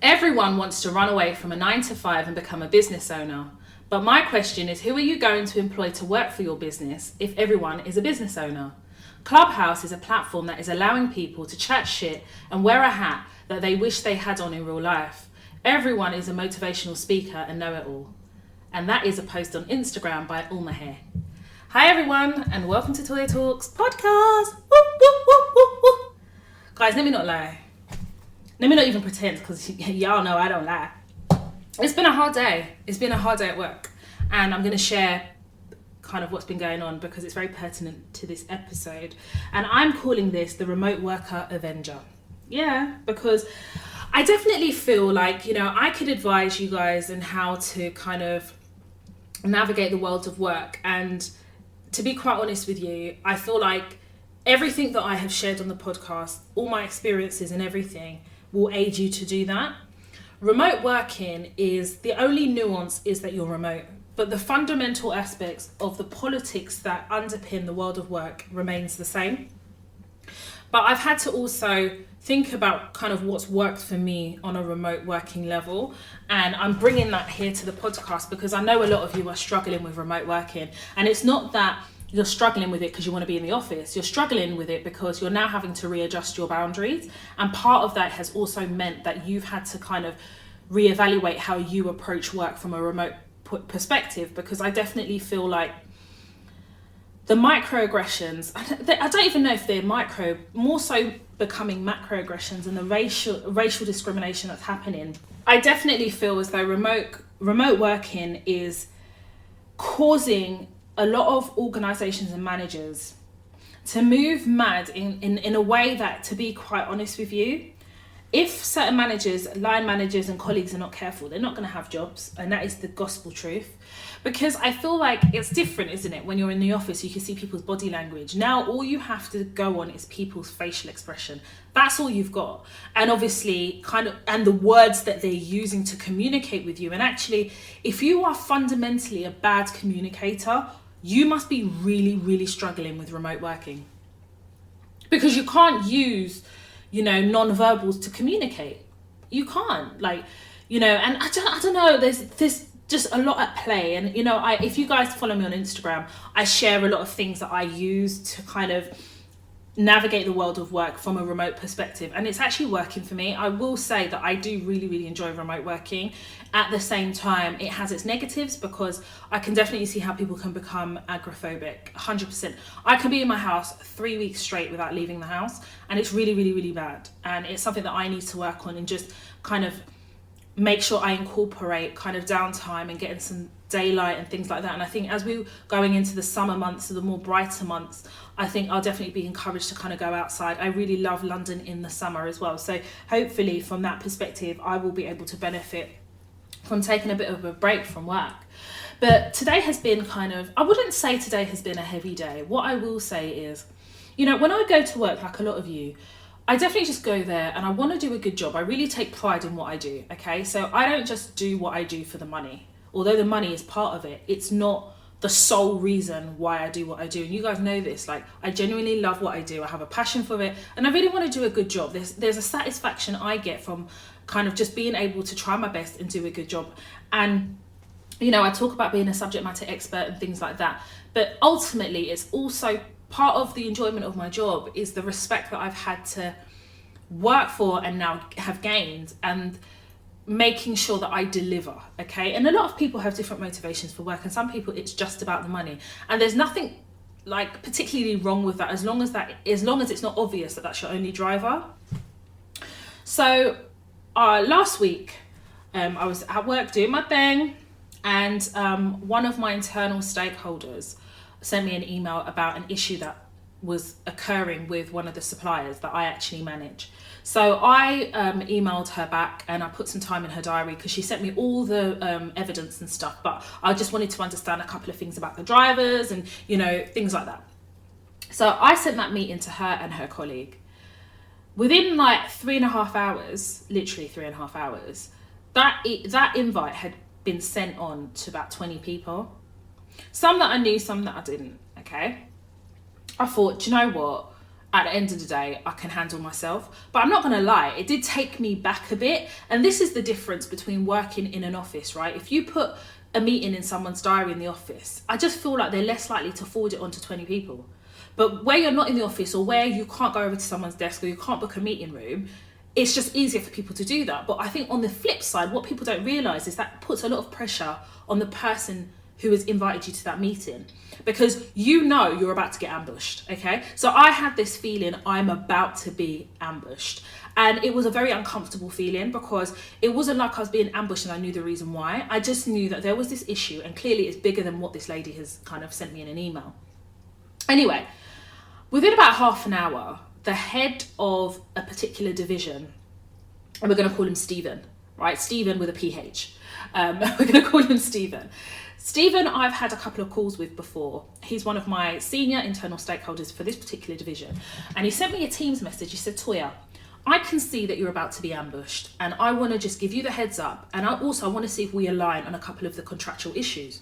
Everyone wants to run away from a 9 to 5 and become a business owner. But my question is, who are you going to employ to work for your business if everyone is a business owner? Clubhouse is a platform that is allowing people to chat shit and wear a hat that they wish they had on in real life. Everyone is a motivational speaker and know-it-all. And that is a post on Instagram by Ulmahair. Hi everyone, and welcome to Toya Talks podcast. Woo, woo, woo, woo, woo. Guys, let me not lie. Let me not even pretend, because y'all know I don't lie. It's been a hard day. It's been a hard day at work. And I'm going to share kind of what's been going on because it's very pertinent to this episode. And I'm calling this the Remote Worker Avenger. Yeah, because I definitely feel like, I could advise you guys on how to kind of navigate the world of work. And to be quite honest with you, I feel like everything that I have shared on the podcast, all my experiences and everything, will aid you to do that. Remote working is, the only nuance is that you're remote, but the fundamental aspects of the politics that underpin the world of work remains the same. But I've had to also think about kind of what's worked for me on a remote working level, and I'm bringing that here to the podcast because I know a lot of you are struggling with remote working, and it's not that you're struggling with it because you want to be in the office. You're struggling with it because you're now having to readjust your boundaries. And part of that has also meant that you've had to kind of reevaluate how you approach work from a remote perspective, because I definitely feel like the microaggressions, I don't even know if they're micro, more so becoming macroaggressions, and the racial discrimination that's happening. I definitely feel as though remote working is causing a lot of organisations and managers to move mad in a way that, to be quite honest with you, if certain managers, line managers and colleagues are not careful, they're not going to have jobs. And that is the gospel truth. Because I feel like it's different, isn't it? When you're in the office, you can see people's body language. Now, all you have to go on is people's facial expression. That's all you've got. And obviously, and the words that they're using to communicate with you. And actually, if you are fundamentally a bad communicator, you must be really, really struggling with remote working. Because you can't use, non-verbals to communicate. You can't, and I don't know, there's just a lot at play. And, if you guys follow me on Instagram, I share a lot of things that I use to kind of navigate the world of work from a remote perspective, and it's actually working for me. I will say that I do really, really enjoy remote working. At the same time, it has its negatives, because I can definitely see how people can become agoraphobic. 100%. I can be in my house 3 weeks straight without leaving the house, and it's really, really, really bad. And it's something that I need to work on and just kind of make sure I incorporate kind of downtime and getting some daylight and things like that. And I think as we're going into the summer months, so the more brighter months, I think I'll definitely be encouraged to kind of go outside. I really love London in the summer as well. So hopefully from that perspective, I will be able to benefit from taking a bit of a break from work. But today has been I wouldn't say today has been a heavy day. What I will say is, when I go to work, like a lot of you, I definitely just go there and I want to do a good job. I really take pride in what I do, okay? So I don't just do what I do for the money. Although the money is part of it, it's not the sole reason why I do what I do. And you guys know this, I genuinely love what I do. I have a passion for it and I really want to do a good job. There's a satisfaction I get from kind of just being able to try my best and do a good job. And, I talk about being a subject matter expert and things like that. But ultimately, it's also part of the enjoyment of my job is the respect that I've had to work for and now have gained, and making sure that I deliver, okay? And a lot of people have different motivations for work, and some people it's just about the money. And there's nothing particularly wrong with that, as long as it's not obvious that that's your only driver. So last week, I was at work doing my thing, and one of my internal stakeholders sent me an email about an issue that was occurring with one of the suppliers that I actually manage. So I emailed her back and I put some time in her diary because she sent me all the evidence and stuff, but I just wanted to understand a couple of things about the drivers and, things like that. So I sent that meeting to her and her colleague. Within 3.5 hours, literally 3.5 hours, that invite had been sent on to about 20 people. Some that I knew, some that I didn't, okay? I thought, do you know what? at the end of the day, I can handle myself. But I'm not going to lie, it did take me back a bit. And this is the difference between working in an office, right? If you put a meeting in someone's diary in the office, I just feel like they're less likely to forward it on to 20 people. But where you're not in the office, or where you can't go over to someone's desk, or you can't book a meeting room, it's just easier for people to do that. But I think on the flip side, what people don't realise is that puts a lot of pressure on the person who has invited you to that meeting, because you know you're about to get ambushed, okay? So I had this feeling I'm about to be ambushed. And it was a very uncomfortable feeling, because it wasn't like I was being ambushed and I knew the reason why. I just knew that there was this issue, and clearly it's bigger than what this lady has kind of sent me in an email. Anyway, within about half an hour, the head of a particular division, and we're going to call him Stephen, right? Stephen with a PH. We're going to call him Stephen. Stephen, I've had a couple of calls with before. He's one of my senior internal stakeholders for this particular division. And he sent me a Teams message. He said, Toya, I can see that you're about to be ambushed, and I want to just give you the heads up. And I want to see if we align on a couple of the contractual issues.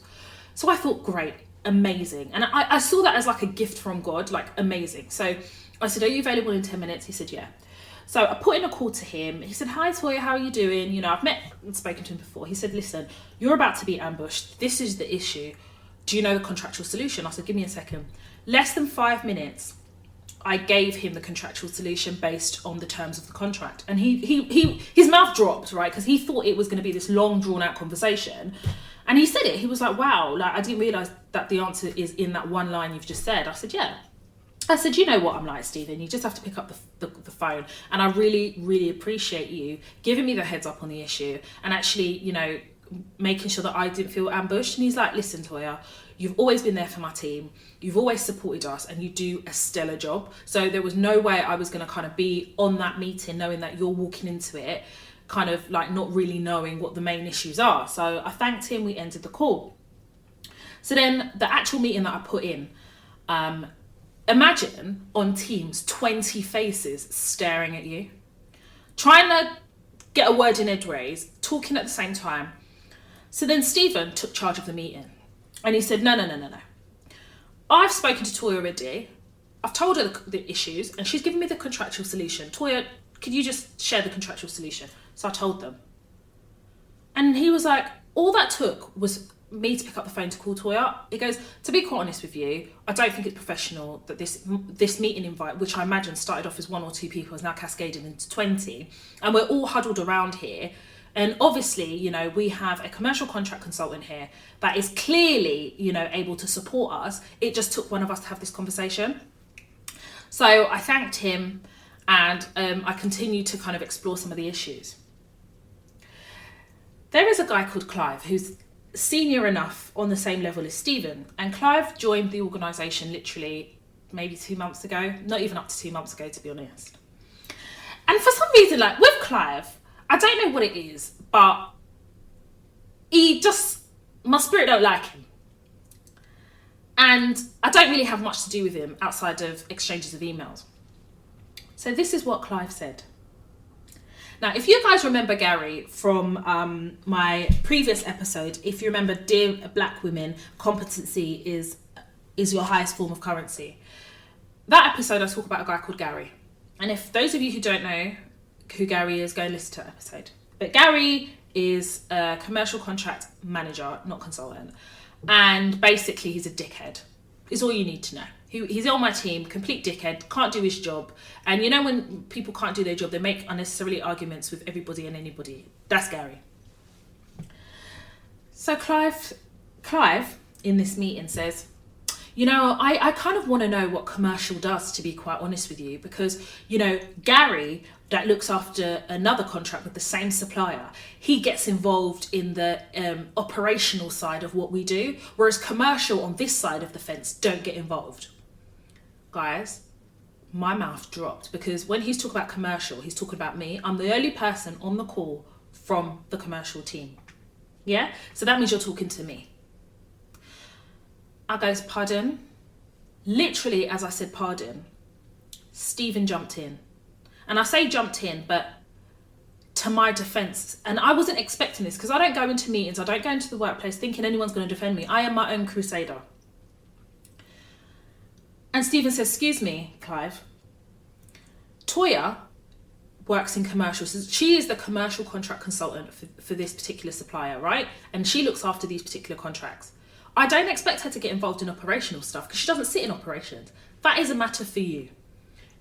So I thought, great, amazing. And I saw that as like a gift from God, like amazing. So I said, are you available in 10 minutes? He said, yeah. So I put in a call to him. He said, hi, Toya, how are you doing? You know, I've met and spoken to him before. He said, listen, you're about to be ambushed. This is the issue. Do you know the contractual solution? I said, give me a second. Less than 5 minutes, I gave him the contractual solution based on the terms of the contract. And his mouth dropped, right? Because he thought it was going to be this long, drawn-out conversation. And he said it. He was like, wow, like I didn't realise that the answer is in that one line you've just said. I said, yeah. I said, you know what I'm like, Stephen, you just have to pick up the phone. And I really, really appreciate you giving me the heads up on the issue and actually, you know, making sure that I didn't feel ambushed. And he's like, listen, Toya, you've always been there for my team. You've always supported us and you do a stellar job. So there was no way I was going to kind of be on that meeting knowing that you're walking into it, kind of like not really knowing what the main issues are. So I thanked him. We ended the call. So then the actual meeting that I put in, imagine on Teams 20 faces staring at you, trying to get a word in edgeways, talking at the same time. So then Stephen took charge of the meeting and he said, no. I've spoken to Toya already. I've told her the issues and she's given me the contractual solution. Toya, could you just share the contractual solution? So I told them. And he was like, all that took was me to pick up the phone to call Toya. He goes, to be quite honest with you, I don't think it's professional that this meeting invite, which I imagine started off as 1 or 2 people, is now cascaded into 20. And we're all huddled around here. And obviously, you know, we have a commercial contract consultant here that is clearly, you know, able to support us. It just took one of us to have this conversation. So I thanked him and I continued to kind of explore some of the issues. There is a guy called Clive who's senior enough on the same level as Stephen. And Clive joined the organisation literally maybe 2 months ago, not even up to 2 months ago, to be honest. And for some reason, like with Clive, I don't know what it is, but my spirit don't like him. And I don't really have much to do with him outside of exchanges of emails. So this is what Clive said. Now, if you guys remember Gary from my previous episode, if you remember, Dear Black Women, competency is your highest form of currency. That episode, I talk about a guy called Gary. And if those of you who don't know who Gary is, go and listen to that episode. But Gary is a commercial contract manager, not consultant. And basically, he's a dickhead. Is all you need to know. He's on my team, complete dickhead, can't do his job. And you know when people can't do their job, they make unnecessarily arguments with everybody and anybody. That's Gary. So Clive in this meeting says, you know, I kind of want to know what commercial does, to be quite honest with you, because, you know, Gary, that looks after another contract with the same supplier, he gets involved in the operational side of what we do, whereas commercial on this side of the fence don't get involved. Guys, my mouth dropped, because when he's talking about commercial, he's talking about me. I'm the only person on the call from the commercial team. Yeah? So that means you're talking to me. I goes, pardon? Literally, as I said pardon, Stephen jumped in. And I say jumped in, but to my defense, and I wasn't expecting this, because I don't go into meetings, I don't go into the workplace thinking anyone's going to defend me. I am my own crusader. And Stephen says, excuse me, Clive, Toya works in commercials. She is the commercial contract consultant for this particular supplier, right? And she looks after these particular contracts. I don't expect her to get involved in operational stuff because she doesn't sit in operations. That is a matter for you.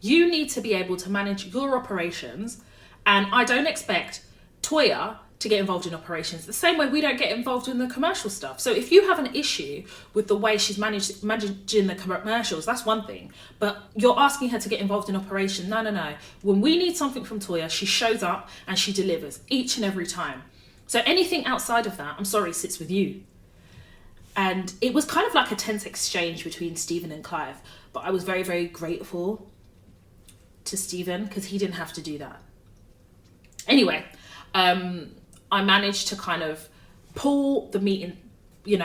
You need to be able to manage your operations, and I don't expect Toya to get involved in operations the same way we don't get involved in the commercial stuff. So if you have an issue with the way she's managing the commercials, that's one thing. But you're asking her to get involved in operation. No. When we need something from Toya, she shows up and she delivers each and every time. So anything outside of that, I'm sorry, sits with you. And it was kind of like a tense exchange between Stephen and Clive. But I was very, very grateful to Stephen because he didn't have to do that. Anyway, I managed to kind of pull the meeting,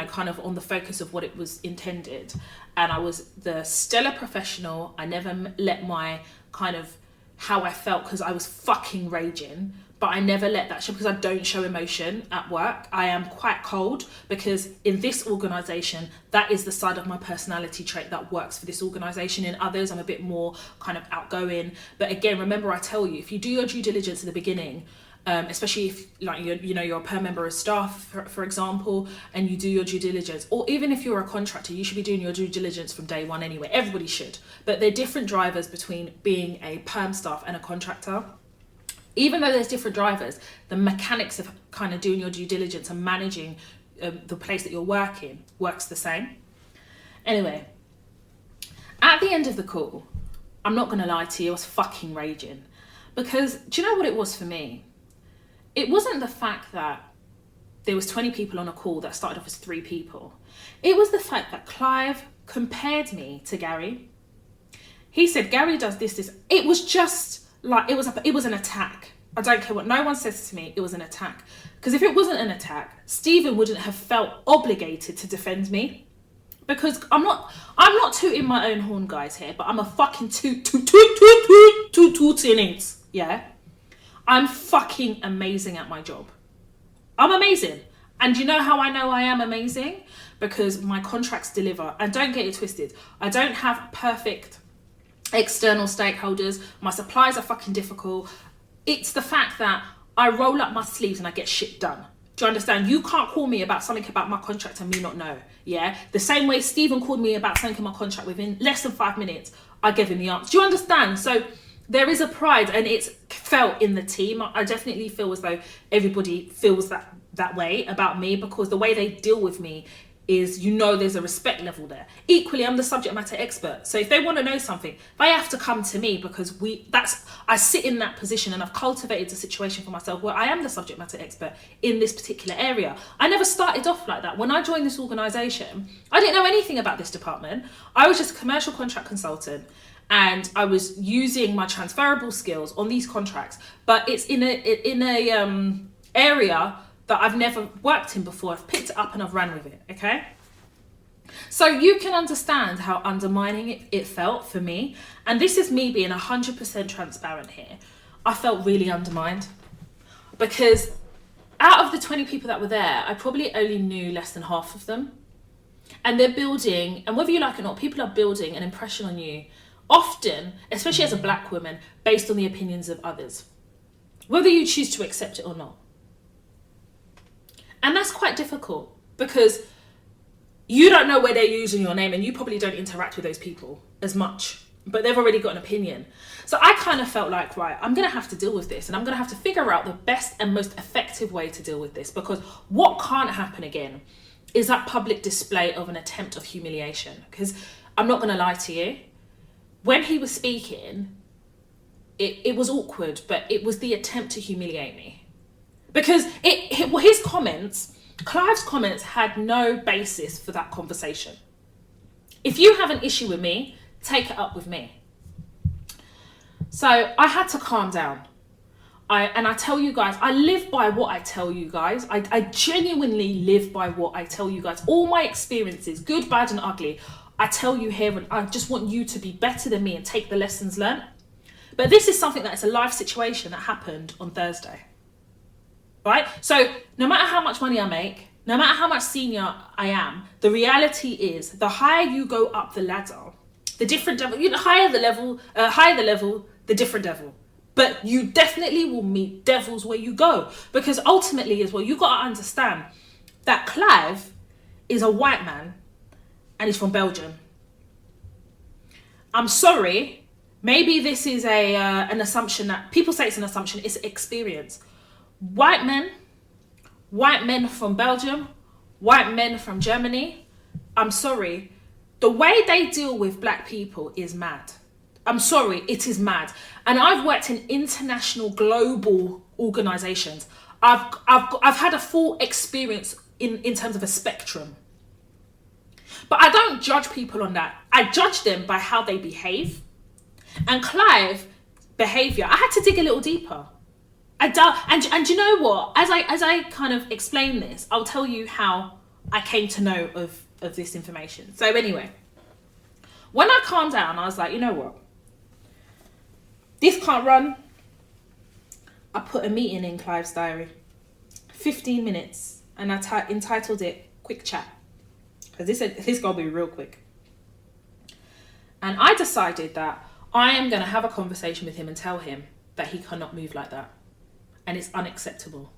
kind of on the focus of what it was intended. And I was the stellar professional. I never let my kind of how I felt, because I was fucking raging, but I never let that show because I don't show emotion at work. I am quite cold because in this organisation, that is the side of my personality trait that works for this organisation. In others, I'm a bit more kind of outgoing. But again, remember I tell you, if you do your due diligence at the beginning, especially if you're a per member of staff, for example, and you do your due diligence, or even if you're a contractor, you should be doing your due diligence from day one anyway. Everybody should. But there are different drivers between being a perm staff and a contractor. Even though there's different drivers, the mechanics of kind of doing your due diligence and managing the place that you're working works the same. Anyway, at the end of the call, I'm not going to lie to you, I was fucking raging. Because do you know what it was for me? It wasn't the fact that there was 20 people on a call that started off as 3 people. It was the fact that Clive compared me to Gary. He said, Gary does this. It was just like, it was an attack. I don't care what no one says to me, it was an attack. Because if it wasn't an attack, Stephen wouldn't have felt obligated to defend me. Because I'm not tooting my own horn, guys, here, but I'm a fucking tooting it, yeah? I'm fucking amazing at my job. I'm amazing. And you know how I know I am amazing? Because my contracts deliver. And don't get it twisted. I don't have perfect external stakeholders. My suppliers are fucking difficult. It's the fact that I roll up my sleeves and I get shit done. Do you understand? You can't call me about something about my contract and me not know. Yeah? The same way Stephen called me about something in my contract within less than 5 minutes, I gave him the answer. Do you understand? So there is a pride, and it's felt in the team. I definitely feel as though everybody feels that way about me, because the way they deal with me is, there's a respect level there. Equally, I'm the subject matter expert. So if they want to know something, they have to come to me, because I sit in that position, and I've cultivated a situation for myself where I am the subject matter expert in this particular area. I never started off like that. When I joined this organisation, I didn't know anything about this department. I was just a commercial contract consultant, and I was using my transferable skills on these contracts, but it's in a area that I've never worked in before. I've picked it up and I've ran with it, okay? So you can understand how undermining it felt for me. And this is me being 100% transparent here. I felt really undermined, because out of the 20 people that were there, I probably only knew less than half of them. And they're building, and whether you like it or not, people are building an impression on you, often, especially as a black woman, based on the opinions of others, whether you choose to accept it or not. And that's quite difficult, because you don't know where they're using your name, and you probably don't interact with those people as much, but they've already got an opinion. So I kind of felt like, right, I'm going to have to deal with this, and I'm going to have to figure out the best and most effective way to deal with this, because what can't happen again is that public display of an attempt of humiliation. Because I'm not going to lie to you, when he was speaking, it was awkward, but it was the attempt to humiliate me. Because his comments, Clive's comments, had no basis for that conversation. If you have an issue with me, take it up with me. So I had to calm down. I tell you guys, I live by what I tell you guys. I genuinely live by what I tell you guys. All my experiences, good, bad, and ugly, I tell you here, and I just want you to be better than me and take the lessons learned. But this is something that is a life situation that happened on Thursday. Right? So no matter how much money I make, no matter how much senior I am, the reality is the higher you go up the ladder, the different, higher the level, the different devil. But you definitely will meet devils where you go. Because ultimately as well, you've got to understand that Clive is a white man and he's from Belgium. I'm sorry, maybe this is an assumption that people say it's an assumption, it's experience. White men from Belgium, white men from Germany, I'm sorry, the way they deal with black people is mad. I'm sorry, it is mad. And I've worked in international, global organizations. I've had a full experience in terms of a spectrum. But I don't judge people on that. I judge them by how they behave. And Clive's behavior, I had to dig a little deeper. And you know what? As I kind of explain this, I'll tell you how I came to know of this information. So anyway, when I calmed down, I was like, you know what? This can't run. I put a meeting in Clive's diary. 15 minutes. And I entitled it Quick Chat. Because this got to be real quick. And I decided that I am going to have a conversation with him and tell him that he cannot move like that. And it's unacceptable.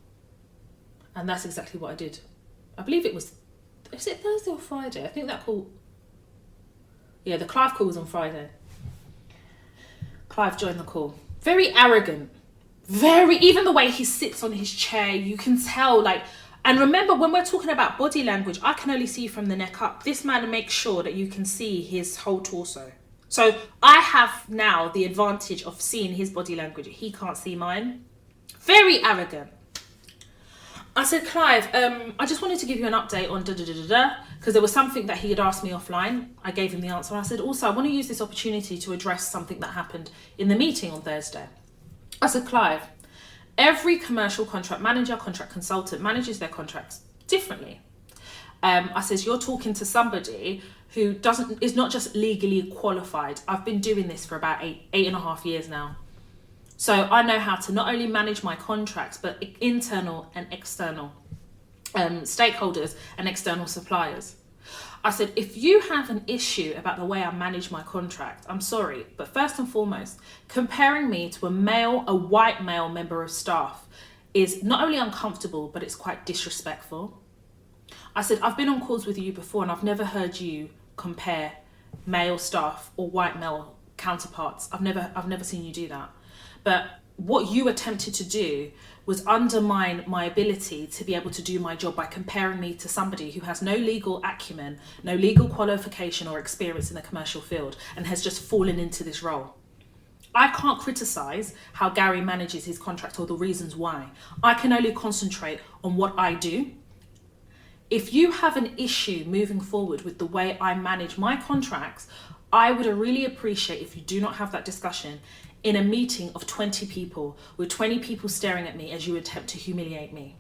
And that's exactly what I did. I believe is it Thursday or Friday? I think that call... Yeah, the Clive call was on Friday. Clive joined the call. Very arrogant. Even the way he sits on his chair, you can tell, like... And remember, when we're talking about body language, I can only see from the neck up. This man makes sure that you can see his whole torso. So I have now the advantage of seeing his body language. He can't see mine. Very arrogant. I said, Clive, I just wanted to give you an update on because there was something that he had asked me offline. I gave him the answer. I said, also, I want to use this opportunity to address something that happened in the meeting on Thursday. I said, Clive, every commercial contract manager, contract consultant manages their contracts differently. I says, you're talking to somebody who is not just legally qualified. I've been doing this for about eight and a half years now. So I know how to not only manage my contracts, but internal and external stakeholders and external suppliers. I said, if you have an issue about the way I manage my contract, I'm sorry, but first and foremost, comparing me to a white male member of staff is not only uncomfortable, but it's quite disrespectful. I said, I've been on calls with you before and I've never heard you compare male staff or white male counterparts. I've never seen you do that. But what you attempted to do was undermine my ability to be able to do my job by comparing me to somebody who has no legal acumen, no legal qualification or experience in the commercial field and has just fallen into this role. I can't criticize how Gary manages his contract or the reasons why. I can only concentrate on what I do. If you have an issue moving forward with the way I manage my contracts, I would really appreciate if you do not have that discussion in a meeting of 20 people, with 20 people staring at me as you attempt to humiliate me.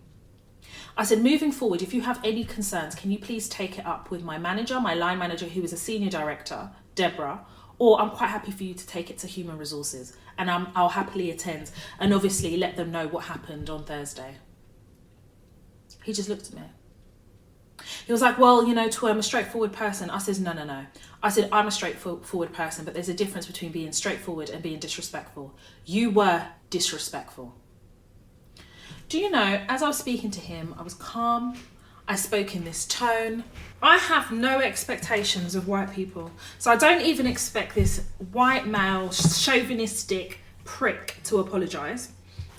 I said, moving forward, if you have any concerns, can you please take it up with my manager, my line manager, who is a senior director, Deborah, or I'm quite happy for you to take it to human resources and I'll happily attend and obviously let them know what happened on Thursday. He just looked at me. He was like, well, I'm a straightforward person. I said, no. I said, I'm a straightforward person, but there's a difference between being straightforward and being disrespectful. You were disrespectful. Do you know, as I was speaking to him, I was calm. I spoke in this tone. I have no expectations of white people. So I don't even expect this white male chauvinistic prick to apologise.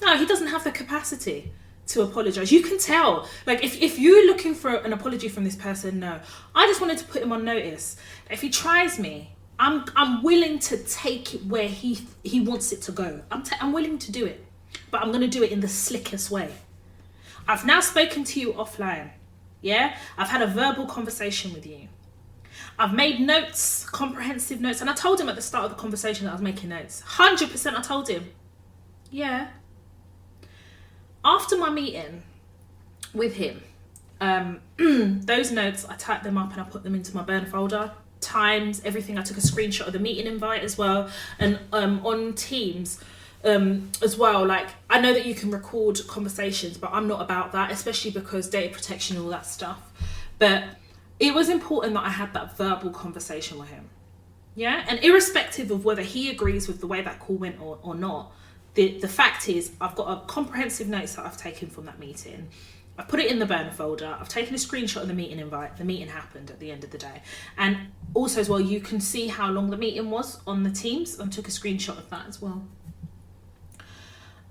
No, he doesn't have the capacity to apologise. You can tell. Like, if you're looking for an apology from this person, no. I just wanted to put him on notice. If he tries me, I'm willing to take it where he wants it to go. I'm willing to do it. But I'm going to do it in the slickest way. I've now spoken to you offline. Yeah? I've had a verbal conversation with you. I've made notes, comprehensive notes. And I told him at the start of the conversation that I was making notes. 100% I told him. Yeah. After my meeting with him, those notes, I typed them up and I put them into my burn folder. Times, everything. I took a screenshot of the meeting invite as well. And on Teams as well, like, I know that you can record conversations, but I'm not about that, especially because data protection and all that stuff. But it was important that I had that verbal conversation with him. Yeah, and irrespective of whether he agrees with the way that call went or not, the fact is I've got a comprehensive notes that I've taken from that meeting. I put it in the burner folder. I've taken a screenshot of the meeting invite. The meeting happened at the end of the day. And also as well, you can see how long the meeting was on the Teams. I took a screenshot of that as well.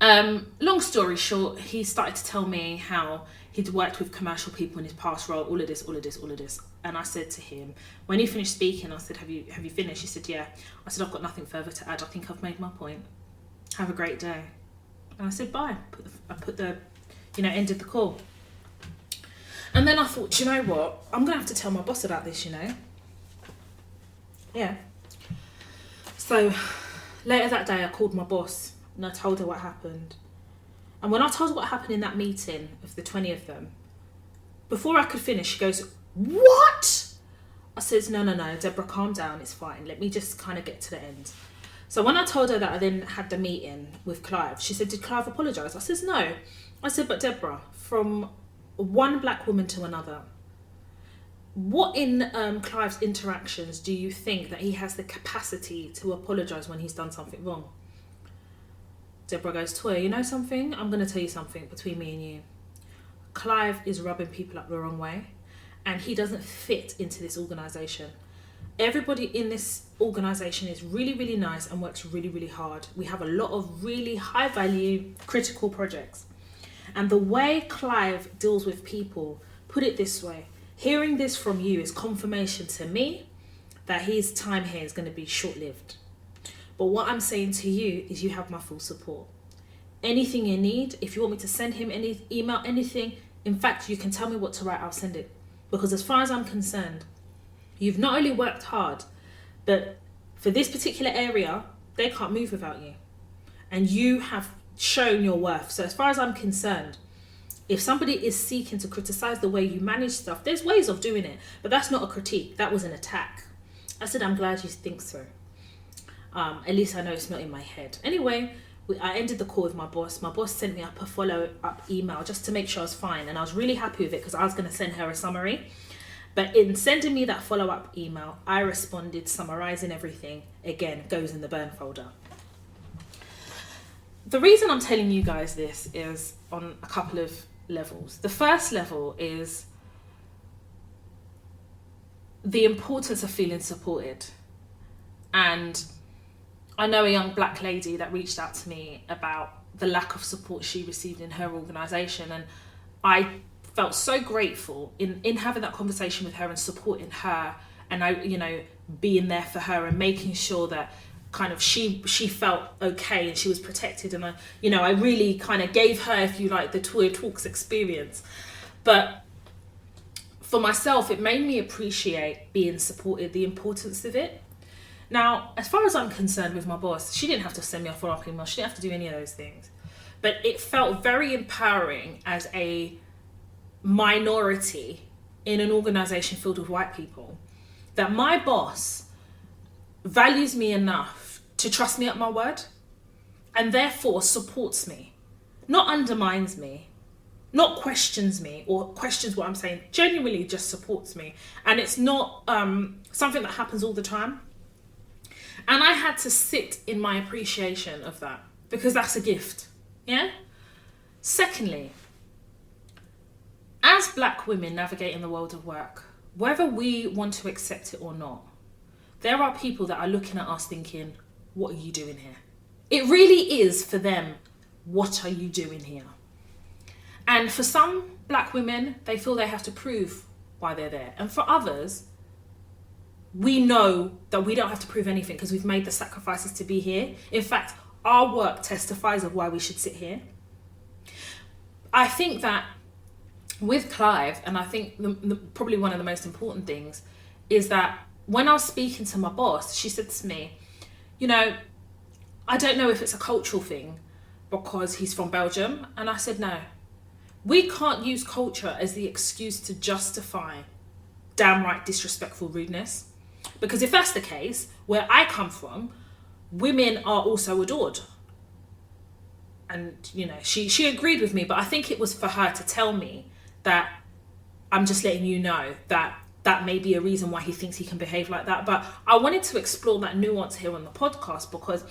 Long story short, he started to tell me how he'd worked with commercial people in his past role, all of this. And I said to him, when he finished speaking, I said, have you finished? He said, yeah. I said, I've got nothing further to add. I think I've made my point. Have a great day. And I said, bye. Ended the call. And then I thought, do you know what? I'm going to have to tell my boss about this, Yeah. So later that day, I called my boss and I told her what happened. And when I told her what happened in that meeting of the 20 of them, before I could finish, she goes, what? I said, no, Deborah, calm down. It's fine. Let me just kind of get to the end. So when I told her that I then had the meeting with Clive, she said, did Clive apologise? I said, no. I said, but Deborah, from one black woman to another, what in Clive's interactions do you think that he has the capacity to apologise when he's done something wrong? Deborah goes, Toya, you know something? I'm going to tell you something between me and you. Clive is rubbing people up the wrong way and he doesn't fit into this organisation. Everybody in this organisation is really, really nice and works really, really hard. We have a lot of really high value, critical projects. And the way Clive deals with people, put it this way, hearing this from you is confirmation to me that his time here is going to be short-lived. But what I'm saying to you is you have my full support. Anything you need, if you want me to send him any email, anything, in fact, you can tell me what to write, I'll send it. Because as far as I'm concerned, you've not only worked hard, but for this particular area, they can't move without you. And you have shown your worth. So as far as I'm concerned, if somebody is seeking to criticize the way you manage stuff, there's ways of doing it, but that's not a critique. That was an attack. I said, I'm glad you think so. At least I know it's not in my head. Anyway, I ended the call with my boss. My boss sent me up a follow-up email just to make sure I was fine. And I was really happy with it because I was going to send her a summary. But in sending me that follow-up email, I responded summarising everything. Again, goes in the burn folder. The reason I'm telling you guys this is on a couple of levels. The first level is the importance of feeling supported. And I know a young black lady that reached out to me about the lack of support she received in her organisation. And I felt so grateful in having that conversation with her and supporting her and being there for her and making sure that kind of she felt okay and she was protected, and I really kind of gave her, if you like, the Toya Talks experience. But for myself, it made me appreciate being supported, the importance of it. Now, as far as I'm concerned with my boss, she didn't have to send me a follow-up email, she didn't have to do any of those things, but it felt very empowering as a minority in an organisation filled with white people that my boss values me enough to trust me at my word and therefore supports me, not undermines me, not questions me or questions what I'm saying, genuinely just supports me. And it's not something that happens all the time. And I had to sit in my appreciation of that because that's a gift. Yeah. Secondly, as black women navigating the world of work, whether we want to accept it or not, there are people that are looking at us thinking, what are you doing here? It really is for them, what are you doing here? And for some black women, they feel they have to prove why they're there. And for others, we know that we don't have to prove anything because we've made the sacrifices to be here. In fact, our work testifies of why we should sit here. I think that with Clive, and I think probably one of the most important things is that when I was speaking to my boss, she said to me, I don't know if it's a cultural thing because he's from Belgium. And I said, no, we can't use culture as the excuse to justify downright disrespectful rudeness. Because if that's the case, where I come from, women are also adored. And, she agreed with me, but I think it was for her to tell me that I'm just letting you know that that may be a reason why he thinks he can behave like that. But I wanted to explore that nuance here on the podcast, because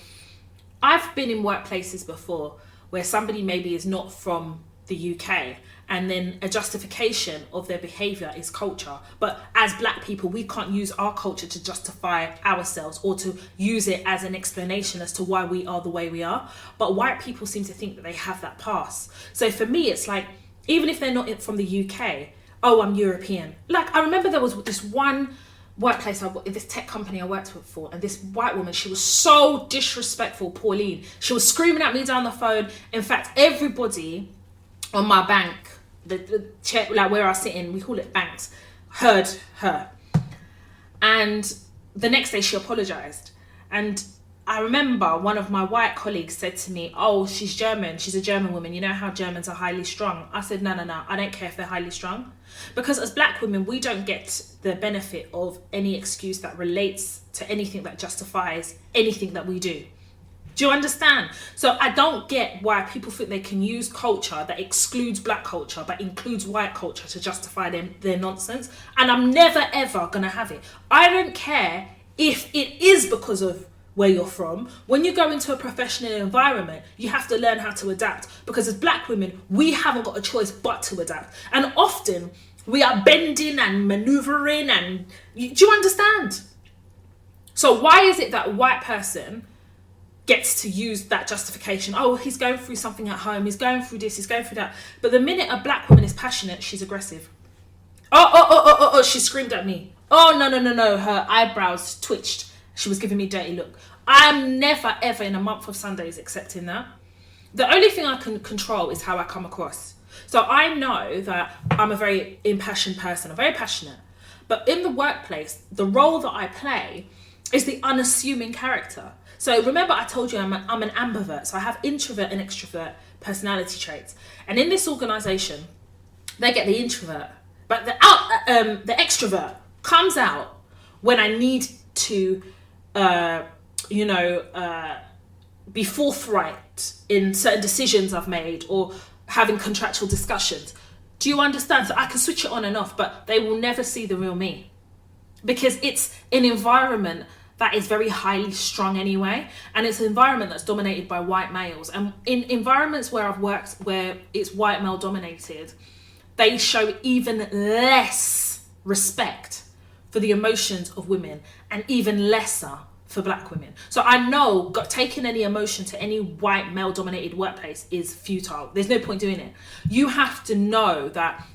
I've been in workplaces before where somebody maybe is not from the UK, and then a justification of their behaviour is culture. But as black people, we can't use our culture to justify ourselves or to use it as an explanation as to why we are the way we are. But white people seem to think that they have that pass. So for me, it's like, even if they're not from the UK, oh, I'm European. Like, I remember there was this one workplace, this tech company I worked for, and this white woman, she was so disrespectful, Pauline. She was screaming at me down the phone. In fact, everybody on my bank, the chair, like where I was sitting, we call it banks, heard her. And the next day she apologized. And I remember one of my white colleagues said to me, oh, she's German, she's a German woman, you know how Germans are highly strung. I said, no, I don't care if they're highly strung, because as black women, we don't get the benefit of any excuse that relates to anything that justifies anything that we do. Do you understand? So I don't get why people think they can use culture that excludes black culture but includes white culture to justify their nonsense. And I'm never, ever going to have it. I don't care if it is because of where you're from. When you go into a professional environment, you have to learn how to adapt, because as black women, we haven't got a choice but to adapt. And often we are bending and maneuvering, and do you understand? So why is it that a white person gets to use that justification? Oh, he's going through something at home, he's going through this, he's going through that. But the minute a black woman is passionate, she's aggressive. Oh, she screamed at me. Oh, no, her eyebrows twitched. She was giving me a dirty look. I'm never, ever in a month of Sundays accepting that. The only thing I can control is how I come across. So I know that I'm a very impassioned person. I'm very passionate. But in the workplace, the role that I play is the unassuming character. So remember I told you I'm an ambivert. So I have introvert and extrovert personality traits. And in this organisation, they get the introvert. But the extrovert comes out when I need to, be forthright in certain decisions I've made or having contractual discussions. Do you understand? So I can switch it on and off, but they will never see the real me, because it's an environment that is very highly strung anyway, and it's an environment that's dominated by white males. And in environments where I've worked where it's white male dominated, they show even less respect for the emotions of women and even lesser for black women. So I know taking any emotion to any white male dominated workplace is futile. There's no point doing it. You have to know that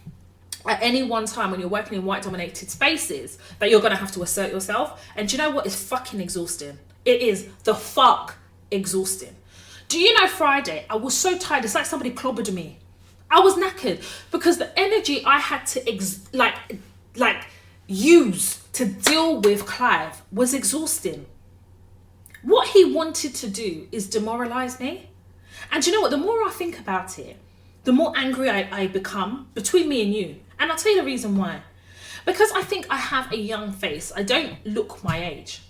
at any one time when you're working in white dominated spaces that you're going to have to assert yourself. And do you know what is fucking exhausting? It is the fuck exhausting. Do you know Friday, I was so tired. It's like somebody clobbered me. I was knackered because the energy I had to use to deal with Clive was exhausting. What he wanted to do is demoralise me. And do you know what? The more I think about it, the more angry I become between me and you. And I'll tell you the reason why. Because I think I have a young face. I don't look my age.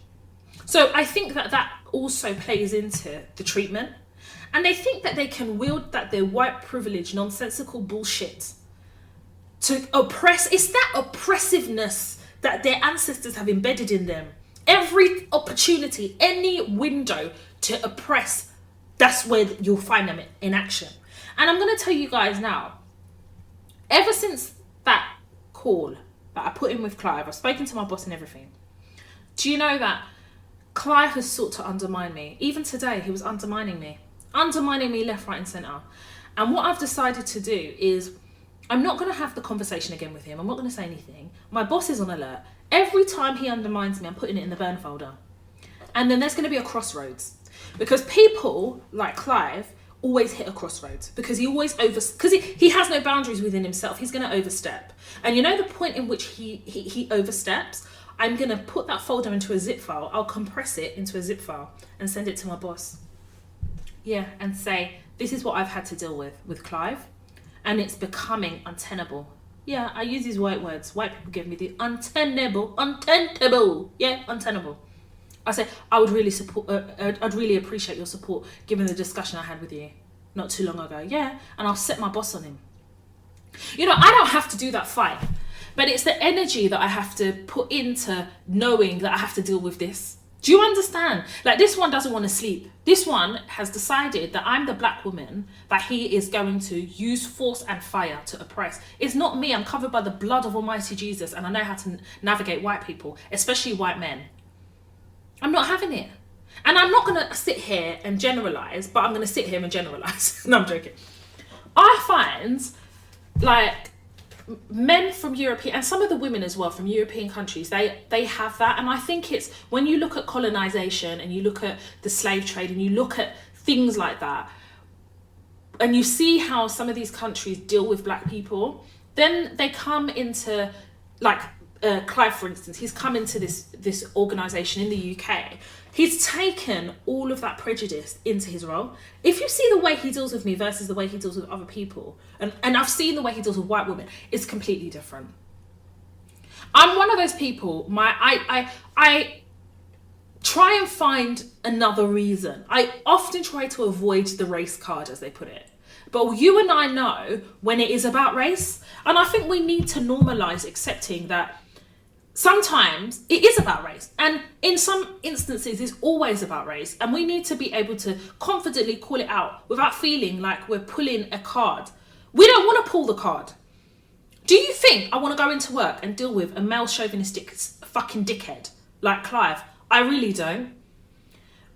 So I think that also plays into the treatment. And they think that they can wield their white privilege, nonsensical bullshit to oppress. It's that oppressiveness that their ancestors have embedded in them. Every opportunity, any window to oppress, that's where you'll find them in action. And I'm going to tell you guys now, ever since that call that I put in with Clive, I've spoken to my boss and everything. Do you know that Clive has sought to undermine me? Even today, he was undermining me left, right and centre. And what I've decided to do is, I'm not going to have the conversation again with him. I'm not going to say anything. My boss is on alert. Every time he undermines me, I'm putting it in the burn folder. And then there's going to be a crossroads. Because people like Clive always hit a crossroads, because he always he has no boundaries within himself. He's going to overstep. And you know the point in which he oversteps? I'm going to put that folder into a zip file. I'll compress it into a zip file and send it to my boss. Yeah, and say, this is what I've had to deal with Clive. And it's becoming untenable. Yeah, I use these white words. White people give me the untenable. Yeah, untenable. I say, I would really I'd really appreciate your support given the discussion I had with you not too long ago. Yeah, and I'll set my boss on him. You know, I don't have to do that fight, But it's the energy that I have to put into knowing that I have to deal with this. Do you understand? Like, this one doesn't want to sleep. This one has decided that I'm the black woman that he is going to use force and fire to oppress. It's not me. I'm covered by the blood of Almighty Jesus, and I know how to navigate white people, especially white men. I'm not having it. And I'm not going to sit here and generalize, but I'm going to sit here and generalize. No, I'm joking. I find, like, men from European, and some of the women as well from European countries, they have that. And I think it's when you look at colonization and you look at the slave trade and you look at things like that, and you see how some of these countries deal with black people, then they come into, like, Clive, for instance, he's come into this organization in the UK. He's taken all of that prejudice into his role. If you see the way he deals with me versus the way he deals with other people, and I've seen the way he deals with white women, it's completely different. I'm one of those people, I try and find another reason. I often try to avoid the race card, as they put it. But you and I know when it is about race. And I think we need to normalize accepting that sometimes it is about race, and in some instances it's always about race, and we need to be able to confidently call it out without feeling like we're pulling a card. We don't want to pull the card. Do you think I want to go into work and deal with a male chauvinistic fucking dickhead like Clive? I really don't.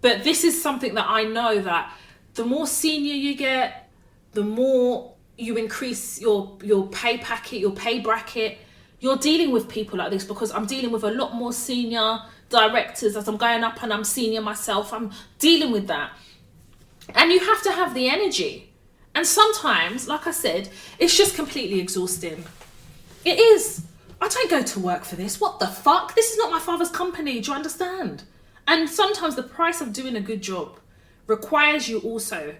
But this is something that I know that the more senior you get, the more you increase your pay packet, your pay bracket. You're dealing with people like this, because I'm dealing with a lot more senior directors as I'm going up, and I'm senior myself. I'm dealing with that. And you have to have the energy. And sometimes, like I said, it's just completely exhausting. It is. I don't go to work for this. What the fuck? This is not my father's company. Do you understand? And sometimes the price of doing a good job requires you also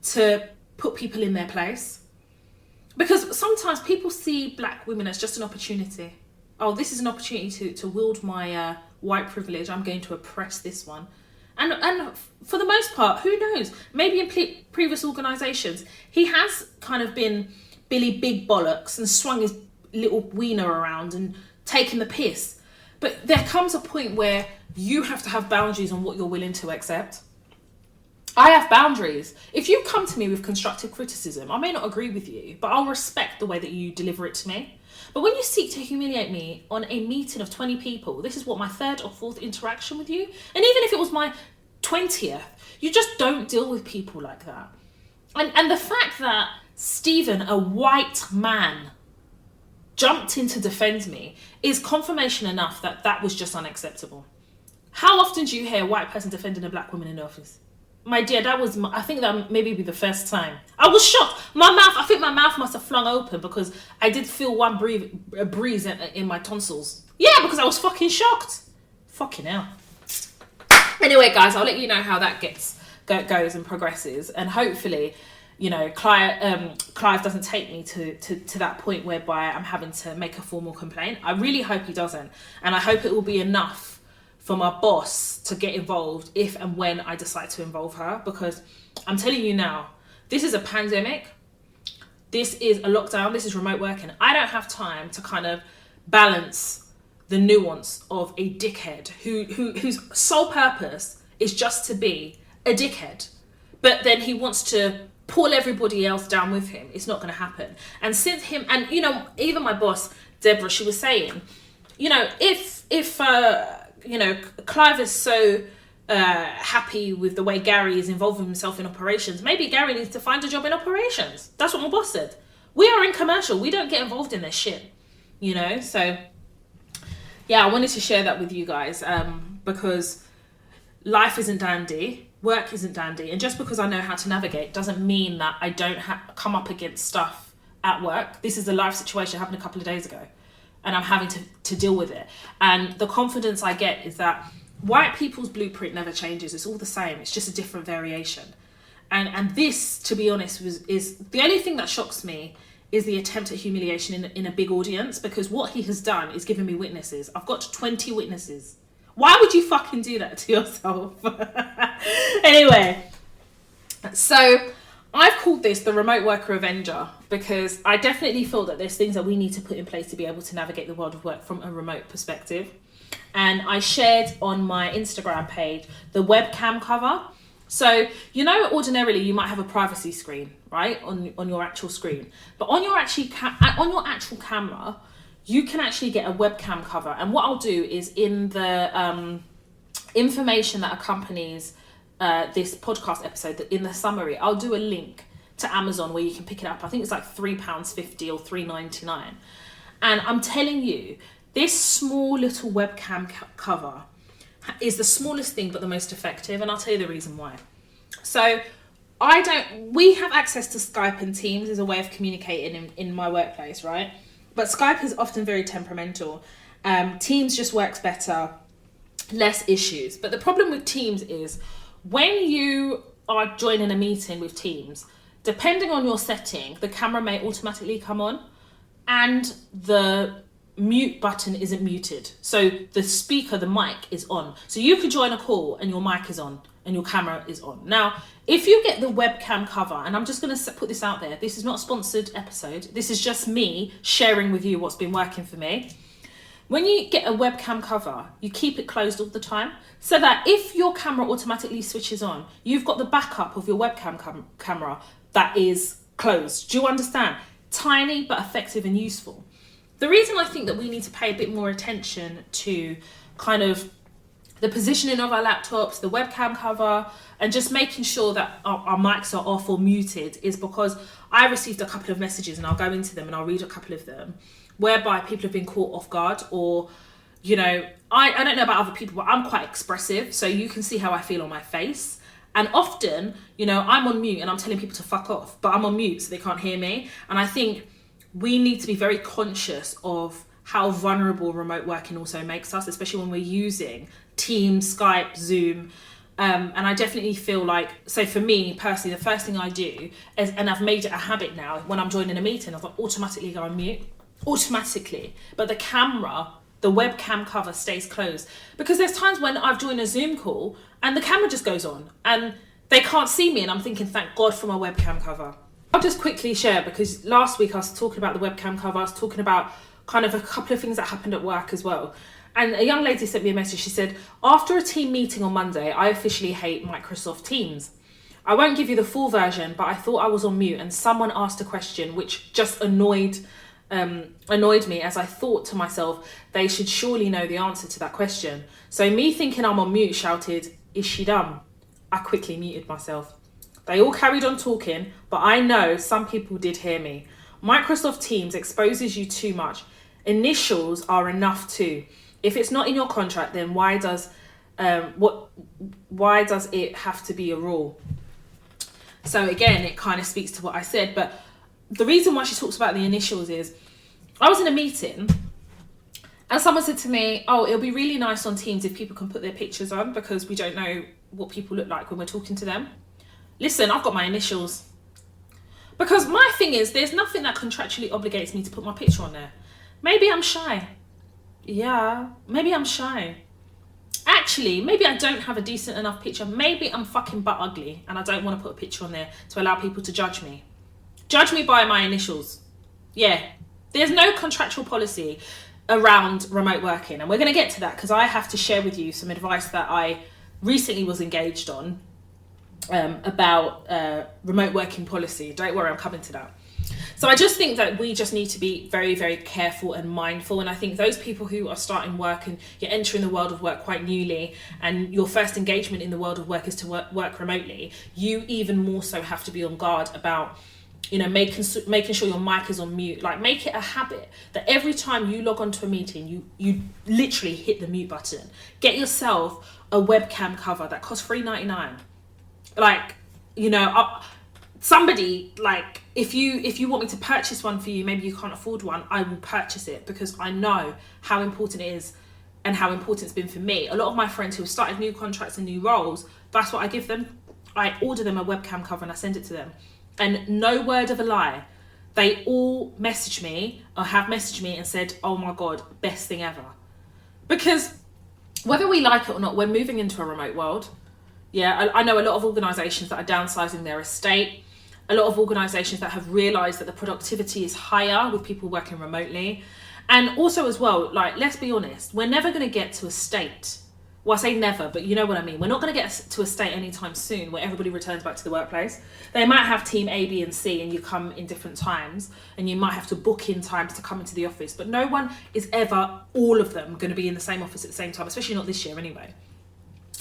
to put people in their place. Because sometimes people see black women as just an opportunity. Oh, this is an opportunity to wield my white privilege. I'm going to oppress this one. And for the most part, who knows? Maybe in previous organisations, he has kind of been Billy Big Bollocks and swung his little wiener around and taken the piss. But there comes a point where you have to have boundaries on what you're willing to accept. I have boundaries. If you come to me with constructive criticism, I may not agree with you, but I'll respect the way that you deliver it to me. But when you seek to humiliate me on a meeting of 20 people, this is what, my third or fourth interaction with you? And even if it was my 20th, you just don't deal with people like that. And the fact that Stephen, a white man, jumped in to defend me is confirmation enough that that was just unacceptable. How often do you hear a white person defending a black woman in the office? My dear, I think that maybe be the first time. I was shocked. I think my mouth must have flung open because I did feel a breeze in my tonsils. Yeah, because I was fucking shocked. Fucking hell. Anyway, guys, I'll let you know how that goes and progresses. And hopefully, you know, Clive doesn't take me to that point whereby I'm having to make a formal complaint. I really hope he doesn't. And I hope it will be enough for my boss to get involved if and when I decide to involve her, because I'm telling you now, this is a pandemic, this is a lockdown, this is remote working. I don't have time to kind of balance the nuance of a dickhead whose sole purpose is just to be a dickhead, but then he wants to pull everybody else down with him. It's not going to happen. And since him, and you know, even my boss Deborah, she was saying, you know, if you know, Clive is so happy with the way Gary is involving himself in operations, maybe Gary needs to find a job in operations. That's what my boss said. We are in commercial. We don't get involved in this shit, you know? So, yeah, I wanted to share that with you guys because life isn't dandy. Work isn't dandy. And just because I know how to navigate doesn't mean that I don't come up against stuff at work. This is a live situation that happened a couple of days ago, and I'm having to deal with it. And the confidence I get is that white people's blueprint never changes. It's all the same. It's just a different variation. And this, to be honest, is the only thing that shocks me is the attempt at humiliation in a big audience, because what he has done is given me witnesses. I've got 20 witnesses. Why would you fucking do that to yourself? Anyway, so I've called this the Remote Worker Avenger. because I definitely feel that there's things that we need to put in place to be able to navigate the world of work from a remote perspective. And I shared on my Instagram page the webcam cover. So, you know, ordinarily you might have a privacy screen, right, on your actual screen. But on your actual camera, you can actually get a webcam cover. And what I'll do is in the information that accompanies this podcast episode, that in the summary, I'll do a link to Amazon where you can pick it up. I think it's like £3.50 or £3.99. And I'm telling you, this small little webcam cover is the smallest thing but the most effective, and I'll tell you the reason why. So we have access to Skype and Teams as a way of communicating in my workplace, right? But Skype is often very temperamental. Teams just works better, less issues. But the problem with Teams is when you are joining a meeting with Teams, depending on your setting, the camera may automatically come on and the mute button isn't muted. So the speaker, the mic is on. So you could join a call and your mic is on and your camera is on. Now, if you get the webcam cover, and I'm just going to put this out there, this is not a sponsored episode. This is just me sharing with you what's been working for me. When you get a webcam cover, you keep it closed all the time so that if your camera automatically switches on, you've got the backup of your webcam camera that is closed. Do you understand? Tiny but effective and useful. The reason I think that we need to pay a bit more attention to kind of the positioning of our laptops, the webcam cover, and just making sure that our mics are off or muted is because I received a couple of messages, and I'll go into them and I'll read a couple of them, whereby people have been caught off guard, or, you know, I don't know about other people, but I'm quite expressive, so you can see how I feel on my face. And often, you know, I'm on mute and I'm telling people to fuck off, but I'm on mute so they can't hear me. And I think we need to be very conscious of how vulnerable remote working also makes us, especially when we're using Teams, Skype, Zoom. And I definitely feel like, so for me personally, the first thing I do is, and I've made it a habit now, when I'm joining a meeting, I've automatically go on mute, automatically. But the camera, the webcam cover stays closed. Because there's times when I've joined a Zoom call and the camera just goes on and they can't see me, and I'm thinking, thank God for my webcam cover. I'll just quickly share, because last week I was talking about the webcam cover, I was talking about kind of a couple of things that happened at work as well. And a young lady sent me a message. She said, after a team meeting on Monday, I officially hate Microsoft Teams. I won't give you the full version, but I thought I was on mute and someone asked a question which just annoyed me, as I thought to myself, they should surely know the answer to that question. So me thinking I'm on mute shouted, is she dumb? I quickly muted myself. They all carried on talking, but I know some people did hear me. Microsoft Teams exposes you too much. Initials are enough too. If it's not in your contract, then why does it have to be a rule? So again, it kind of speaks to what I said, but the reason why she talks about the initials is, I was in a meeting and someone said to me, oh, it'll be really nice on Teams if people can put their pictures on, because we don't know what people look like when we're talking to them. Listen, I've got my initials. Because my thing is, there's nothing that contractually obligates me to put my picture on there. Maybe I'm shy. Yeah, maybe I'm shy. Actually, maybe I don't have a decent enough picture. Maybe I'm fucking butt ugly and I don't want to put a picture on there to allow people to judge me. Judge me by my initials. Yeah, there's no contractual policy around remote working. And we're going to get to that, because I have to share with you some advice that I recently was engaged on about remote working policy. Don't worry, I'm coming to that. So I just think that we just need to be very, very careful and mindful. And I think those people who are starting work and you're entering the world of work quite newly, and your first engagement in the world of work is to work remotely, you even more so have to be on guard about, you know, making sure your mic is on mute. Like, make it a habit that every time you log onto a meeting, you literally hit the mute button. Get yourself a webcam cover that costs $3.99. Like, you know, somebody, like, if you want me to purchase one for you, maybe you can't afford one, I will purchase it, because I know how important it is and how important it's been for me. A lot of my friends who have started new contracts and new roles, that's what I give them. I order them a webcam cover and I send it to them. And no word of a lie, they all message me or have messaged me and said, oh my God, best thing ever. Because whether we like it or not, we're moving into a remote world. Yeah, I know a lot of organisations that are downsizing their estate. a lot of organisations that have realised that the productivity is higher with people working remotely. And also as well, like, let's be honest, we're never going to get to a state, well, I say never, but you know what I mean. We're not going to get to a state anytime soon where everybody returns back to the workplace. They might have team A, B and C and you come in different times, and you might have to book in times to come into the office, but no one is ever, all of them, going to be in the same office at the same time, especially not this year anyway.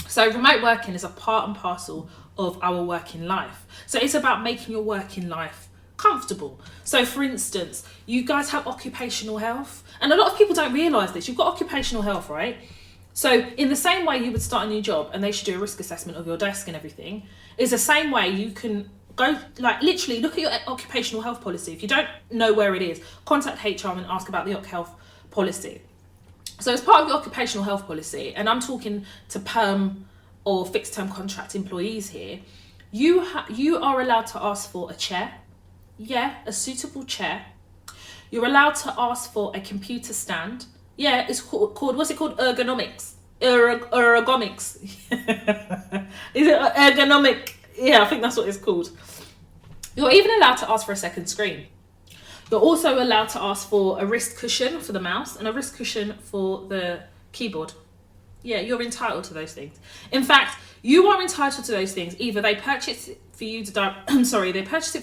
So remote working is a part and parcel of our working life. So it's about making your working life comfortable. So for instance, you guys have occupational health, and a lot of people don't realise this. You've got occupational health, right? So in the same way you would start a new job and they should do a risk assessment of your desk and everything, is the same way you can go, like, literally look at your occupational health policy. If you don't know where it is, contact HR and ask about the Occ Health policy. So as part of the occupational health policy, and I'm talking to perm or fixed term contract employees here, you are allowed to ask for a chair. Yeah, a suitable chair. You're allowed to ask for a computer stand. Yeah, it's called what's it called? Ergonomics. Ergonomics. Is it ergonomic? Yeah, I think that's what it's called. You're even allowed to ask for a second screen. You're also allowed to ask for a wrist cushion for the mouse and a wrist cushion for the keyboard. Yeah, you're entitled to those things. In fact, you are entitled to those things. Either they purchase it for you they purchase it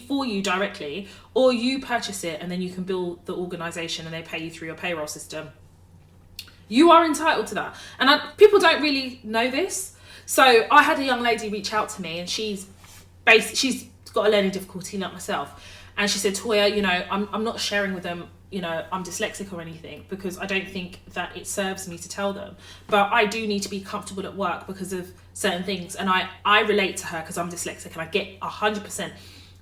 for you directly, or you purchase it and then you can bill the organisation and they pay you through your payroll system. You are entitled to that. And people don't really know this. So I had a young lady reach out to me, and she's got a learning difficulty like myself. And she said, Toya, you know, I'm not sharing with them, you know, I'm dyslexic or anything, because I don't think that it serves me to tell them. But I do need to be comfortable at work because of certain things. And I relate to her because I'm dyslexic and I get 100%.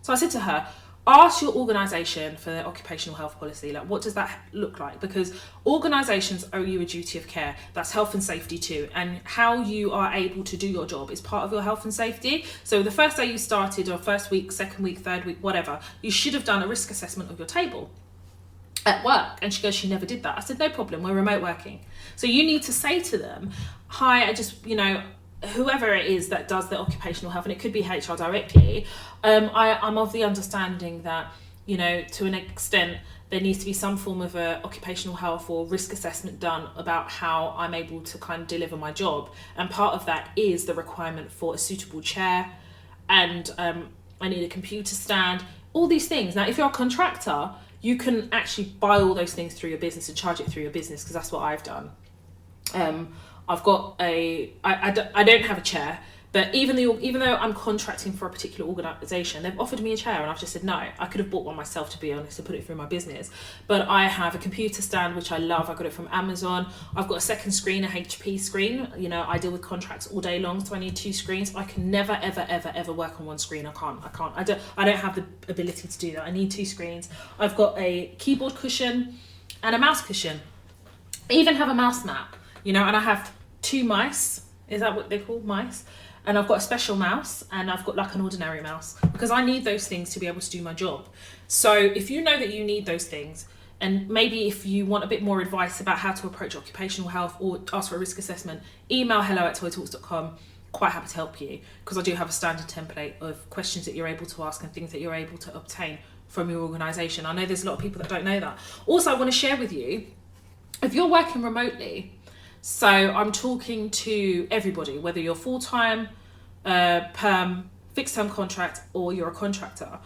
So I said to her, ask your organisation for their occupational health policy. Like, what does that look like? Because organisations owe you a duty of care. That's health and safety too. And how you are able to do your job is part of your health and safety. So the first day you started, or first week, second week, third week, whatever, you should have done a risk assessment of your table at work. And she goes, she never did that. I said, no problem, we're remote working. So you need to say to them, hi, I just, you know, whoever it is that does the occupational health, and it could be HR directly, I'm of the understanding that, you know, to an extent, there needs to be some form of a occupational health or risk assessment done about how I'm able to kind of deliver my job. And part of that is the requirement for a suitable chair, and I need a computer stand, all these things. Now, if you're a contractor, you can actually buy all those things through your business and charge it through your business, because that's what I've done. I've got I don't have a chair, but even though I'm contracting for a particular organisation, they've offered me a chair and I've just said no. I could have bought one myself, to be honest, to put it through my business. But I have a computer stand, which I love. I got it from Amazon. I've got a second screen, a HP screen. You know, I deal with contracts all day long, so I need 2 screens. I can never, ever, ever, ever work on one screen. I can't. I don't have the ability to do that. I need 2 screens. I've got a keyboard cushion and a mouse cushion. I even have a mouse mat, you know, and I have 2 mice. Is that what they're called, mice? And I've got a special mouse, and I've got like an ordinary mouse, because I need those things to be able to do my job. So if you know that you need those things, and maybe if you want a bit more advice about how to approach occupational health or ask for a risk assessment, email hello@toytalks.com. Quite happy to help you, because I do have a standard template of questions that you're able to ask and things that you're able to obtain from your organisation. I know there's a lot of people that don't know that. Also, I want to share with you, if you're working remotely, so I'm talking to everybody, whether you're full-time, perm, fixed-term contract, or you're a contractor.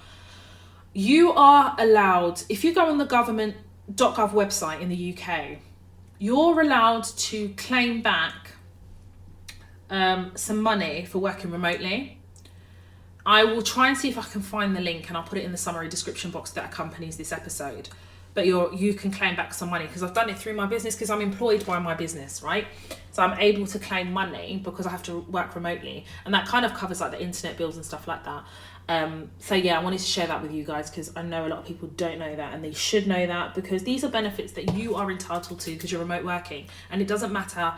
You are allowed, if you go on the government.gov website in the UK, you're allowed to claim back some money for working remotely. I will try and see if I can find the link, and I'll put it in the summary description box that accompanies this episode. But you can claim back some money, because I've done it through my business, because I'm employed by my business, right? So I'm able to claim money because I have to work remotely, and that kind of covers like the internet bills and stuff like that. So yeah, I wanted to share that with you guys, because I know a lot of people don't know that, and they should know that, because these are benefits that you are entitled to because you're remote working, and it doesn't matter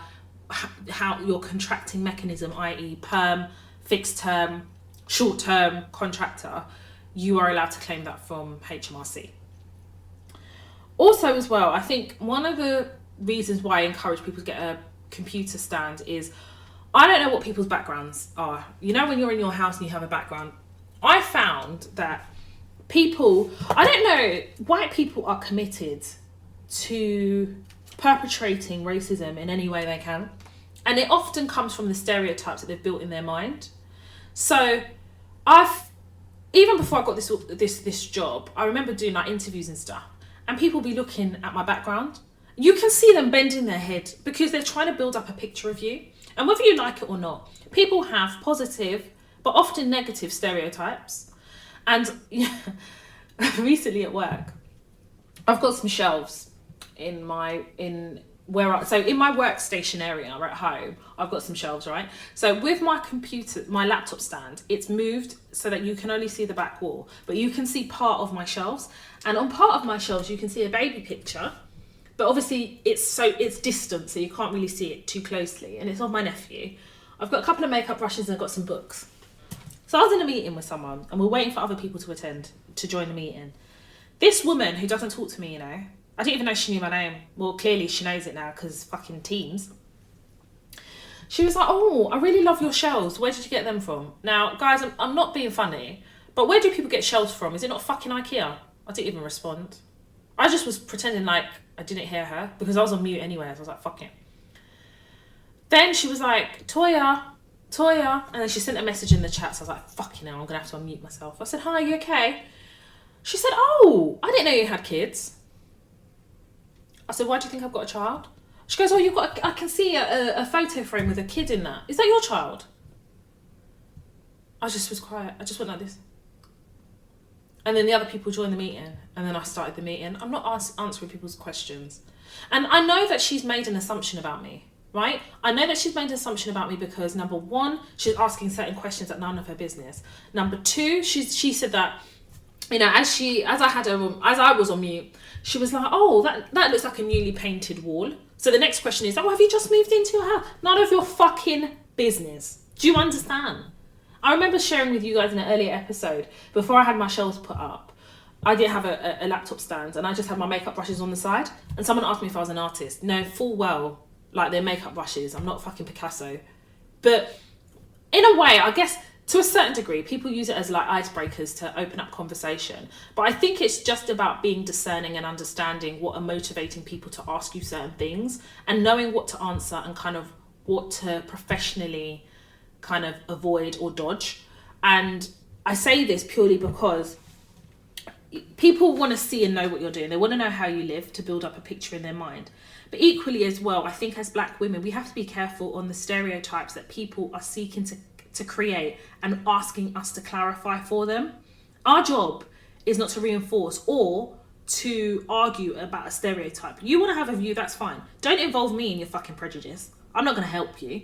how your contracting mechanism, i.e. perm, fixed term, short term, contractor, you are allowed to claim that from HMRC. Also as well, I think one of the reasons why I encourage people to get a computer stand is, I don't know what people's backgrounds are. You know, when you're in your house and you have a background, I found that people, I don't know, white people are committed to perpetrating racism in any way they can. And it often comes from the stereotypes that they've built in their mind. So even before I got this job, I remember doing like interviews and stuff, and people be looking at my background. You can see them bending their head because they're trying to build up a picture of you. And whether you like it or not, people have positive, but often negative stereotypes. And recently at work, I've got some shelves in my workstation area at home. I've got some shelves, right? So with my computer, my laptop stand, it's moved so that you can only see the back wall, but you can see part of my shelves. And on part of my shelves, you can see a baby picture, but obviously it's distant, so you can't really see it too closely. And it's of my nephew. I've got a couple of makeup brushes and I've got some books. So I was in a meeting with someone and we're waiting for other people to join the meeting. This woman who doesn't talk to me, you know, I didn't even know she knew my name. Well, clearly she knows it now because fucking Teams. She was like, oh, I really love your shelves. Where did you get them from? Now, guys, I'm not being funny, but where do people get shelves from? Is it not fucking IKEA? I didn't even respond. I just was pretending like I didn't hear her because I was on mute anyway. So I was like, fuck it. Then she was like, Toya. And then she sent a message in the chat. So I was like, fucking hell, I'm going to have to unmute myself. I said, hi, you okay? She said, oh, I didn't know you had kids. I said, why do you think I've got a child? She goes, oh, I can see a photo frame with a kid in that. Is that your child? I just was quiet. I just went like this. And then the other people joined the meeting. And then I started the meeting. I'm not answering people's questions. And I know that she's made an assumption about me, right? I know that she's made an assumption about me because, number one, she's asking certain questions that none of her business. Number two, she said that, you know, as I was on mute, she was like, oh, that looks like a newly painted wall. So the next question is, oh, have you just moved into your house? None of your fucking business. Do you understand? I remember sharing with you guys in an earlier episode, before I had my shelves put up, I didn't have a laptop stand and I just had my makeup brushes on the side. And someone asked me if I was an artist. No, full well, like they're makeup brushes. I'm not fucking Picasso. But in a way, I guess, to a certain degree, people use it as like icebreakers to open up conversation. But I think it's just about being discerning and understanding what are motivating people to ask you certain things and knowing what to answer and kind of what to professionally kind of avoid or dodge. And I say this purely because people want to see and know what you're doing. They want to know how you live to build up a picture in their mind. But equally as well, I think as Black women, we have to be careful on the stereotypes that people are seeking to create and asking us to clarify for them. Our job is not to reinforce or to argue about a stereotype. You want to have a view, that's fine. Don't involve me in your fucking prejudice. I'm not going to help you.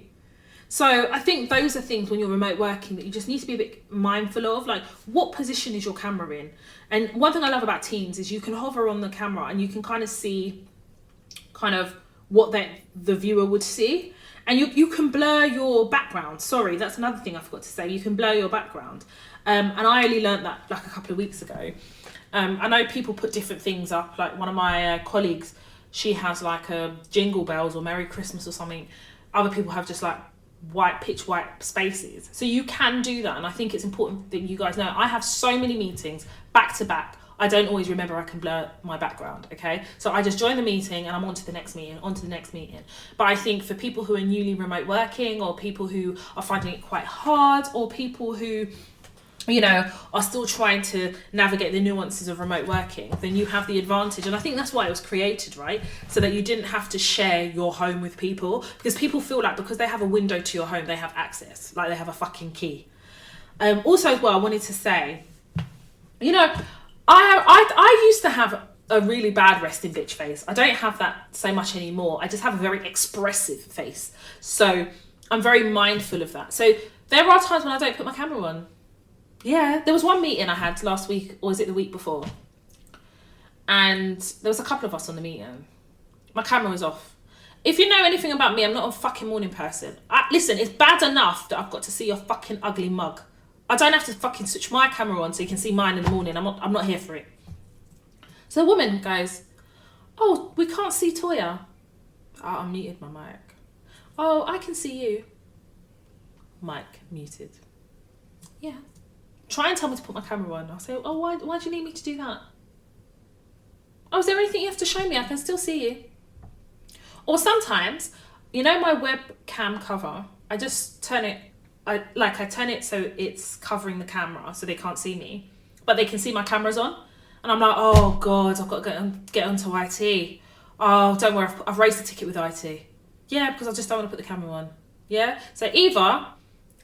So I think those are things when you're remote working that you just need to be a bit mindful of, like what position is your camera in? And one thing I love about Teams is you can hover on the camera and you can kind of see kind of what the viewer would see. And you can blur your background. Sorry, that's another thing I forgot to say. You can blur your background. And I only learned that like a couple of weeks ago. I know people put different things up. Like one of my colleagues, she has like Jingle Bells or Merry Christmas or something. Other people have just like pitch white spaces. So you can do that. And I think it's important that you guys know. I have so many meetings back to back. I don't always remember I can blur my background, okay? So I just join the meeting and I'm on to the next meeting, But I think for people who are newly remote working or people who are finding it quite hard or people who, you know, are still trying to navigate the nuances of remote working, then you have the advantage. And I think that's why it was created, right? So that you didn't have to share your home with people because people feel like because they have a window to your home, they have access, like they have a fucking key. Also as well, I wanted to say, you know, I used to have a really bad resting bitch face. I don't have that so much anymore. I just have a very expressive face. So I'm very mindful of that. So there are times when I don't put my camera on. Yeah, there was one meeting I had last week, or was it the week before? And there was a couple of us on the meeting. My camera was off. If you know anything about me, I'm not a fucking morning person. Listen, it's bad enough that I've got to see your fucking ugly mug. I don't have to fucking switch my camera on so you can see mine in the morning. I'm not here for it. So the woman goes, oh, we can't see Toya. I muted my mic. Oh, I can see you. Mic muted. Yeah. try and tell me to put my camera on. I'll say, oh, why do you need me to do that? Oh, is there anything you have to show me? I can still see you. Or sometimes, you know my webcam cover, I just turn it, I turn it so it's covering the camera so they can't see me, but they can see my camera's on. And I'm like, oh God, I've got to get onto IT. Oh, don't worry, I've raised a ticket with IT. Yeah, because I just don't want to put the camera on. Yeah, so either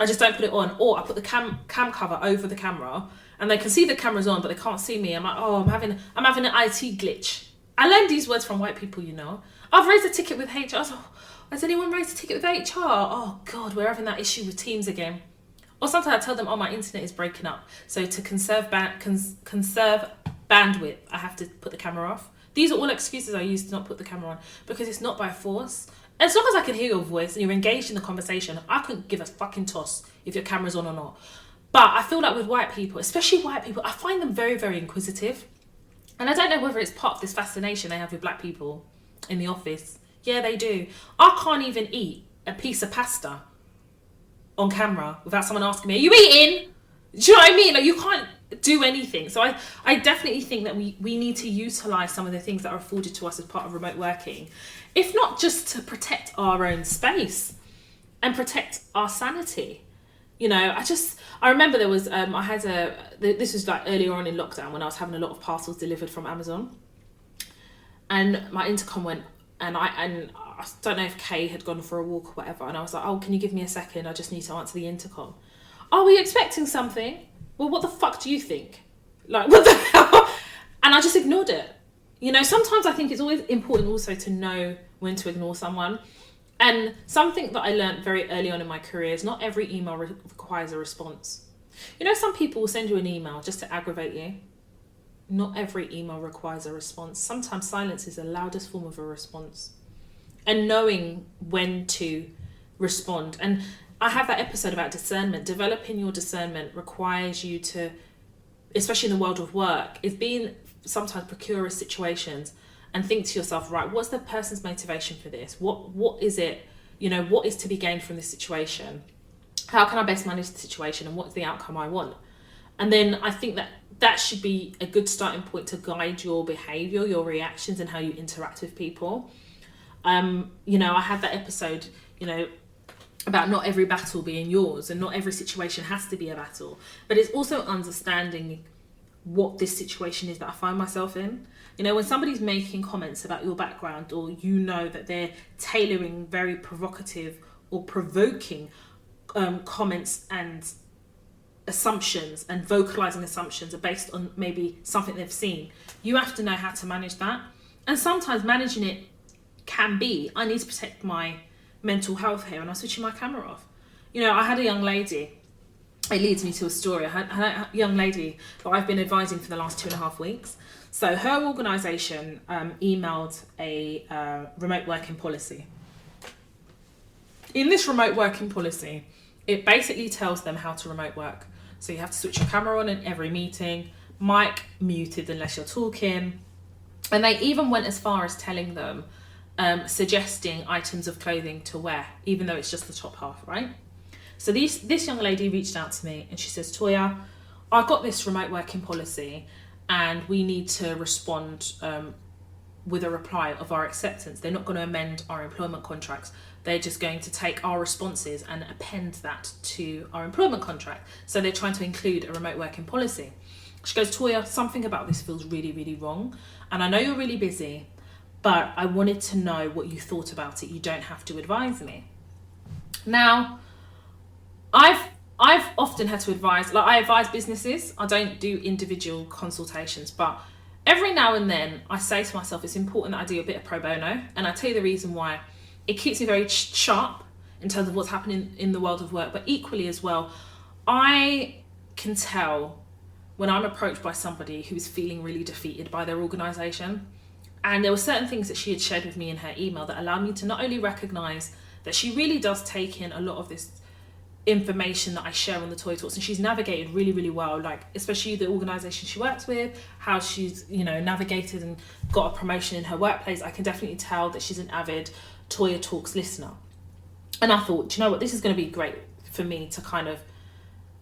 I just don't put it on, or I put the cam cover over the camera, and they can see the camera's on, but they can't see me. I'm like, oh, I'm having an IT glitch. I learned these words from white people, you know. I've raised a ticket with HR. So, has anyone raised a ticket with HR? Oh God, we're having that issue with Teams again. Or sometimes I tell them, oh, my internet is breaking up. So to conserve bandwidth, I have to put the camera off. These are all excuses I use to not put the camera on, because it's not by force. As long as I can hear your voice and you're engaged in the conversation, I couldn't give a fucking toss if your camera's on or not. But I feel like with white people, especially white people, I find them very, very inquisitive. And I don't know whether it's part of this fascination they have with black people in the office. Yeah, they do. I can't even eat a piece of pasta on camera without someone asking me, are you eating? Do you know what I mean? Like, you can't do anything. So I definitely think that we need to utilise some of the things that are afforded to us as part of remote working, if not just to protect our own space and protect our sanity. You know, I remember there was, this was like earlier on in lockdown when I was having a lot of parcels delivered from Amazon, and my intercom went, and I don't know if Kay had gone for a walk or whatever, and I was like, oh, can you give me a second? I just need to answer the intercom. Oh, were you expecting something? Well, what the fuck do you think? Like, what the hell? And I just ignored it. You know, sometimes I think it's always important also to know when to ignore someone. And something that I learned very early on in my career is not every email requires a response. You know, some people will send you an email just to aggravate you. Not every email requires a response. Sometimes silence is the loudest form of a response. And knowing when to respond. And I have that episode about discernment. Developing your discernment requires you to, especially in the world of work, is being sometimes precarious situations and think to yourself, right, what's the person's motivation for this? What is it, you know, what is to be gained from this situation? How can I best manage the situation, and what's the outcome I want? And then I think that should be a good starting point to guide your behaviour, your reactions, and how you interact with people. You know, I had that episode, you know, about not every battle being yours, and not every situation has to be a battle. But it's also understanding what this situation is that I find myself in. You know, when somebody's making comments about your background, or you know that they're tailoring very provocative or provoking comments and assumptions, and vocalizing assumptions are based on maybe something they've seen, you have to know how to manage that. And sometimes managing it can be, I need to protect my mental health here, and I'm switching my camera off. You know, I had a young lady, it leads me to a story. I had a young lady that I've been advising for the last 2.5 weeks. So her organisation emailed a remote working policy. In this remote working policy, it basically tells them how to remote work. So you have to switch your camera on in every meeting, mic muted unless you're talking. And they even went as far as telling them, suggesting items of clothing to wear, even though it's just the top half, right? So this young lady reached out to me and she says, Toya, I've got this remote working policy and we need to respond with a reply of our acceptance. They're not going to amend our employment contracts. They're just going to take our responses and append that to our employment contract. So they're trying to include a remote working policy. She goes, Toya, something about this feels really, really wrong. And I know you're really busy, but I wanted to know what you thought about it. You don't have to advise me. Now, I've often had to advise, like I advise businesses. I don't do individual consultations, but every now and then I say to myself, it's important that I do a bit of pro bono. And I tell you the reason why. It keeps me very sharp in terms of what's happening in the world of work, but equally as well, I can tell when I'm approached by somebody who is feeling really defeated by their organisation. And there were certain things that she had shared with me in her email that allowed me to not only recognise that she really does take in a lot of this information that I share on the Toya Talks, and she's navigated really, really well, like especially the organisation she works with, how she's, you know, navigated and got a promotion in her workplace. I can definitely tell that she's an avid Toya Talks listener. And I thought, do you know what, this is going to be great for me to kind of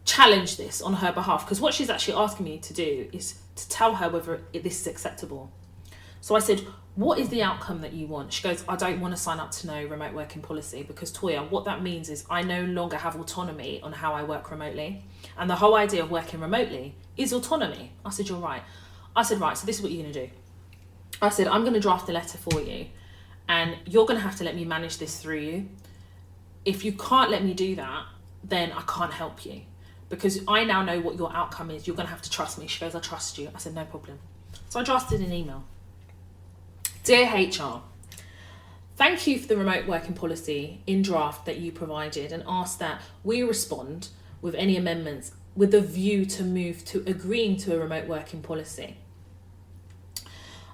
challenge this on her behalf, because what she's actually asking me to do is to tell her whether this is acceptable. So I said, what is the outcome that you want? She goes, I don't want to sign up to no remote working policy, because Toya, what that means is I no longer have autonomy on how I work remotely. And the whole idea of working remotely is autonomy. I said, you're right. I said, right, so this is what you're going to do. I said, I'm going to draft a letter for you, and you're going to have to let me manage this through you. If you can't let me do that, then I can't help you, because I now know what your outcome is. You're going to have to trust me. She goes, I trust you. I said, no problem. So I drafted an email. Dear HR, thank you for the remote working policy in draft that you provided, and ask that we respond with any amendments with a view to move to agreeing to a remote working policy.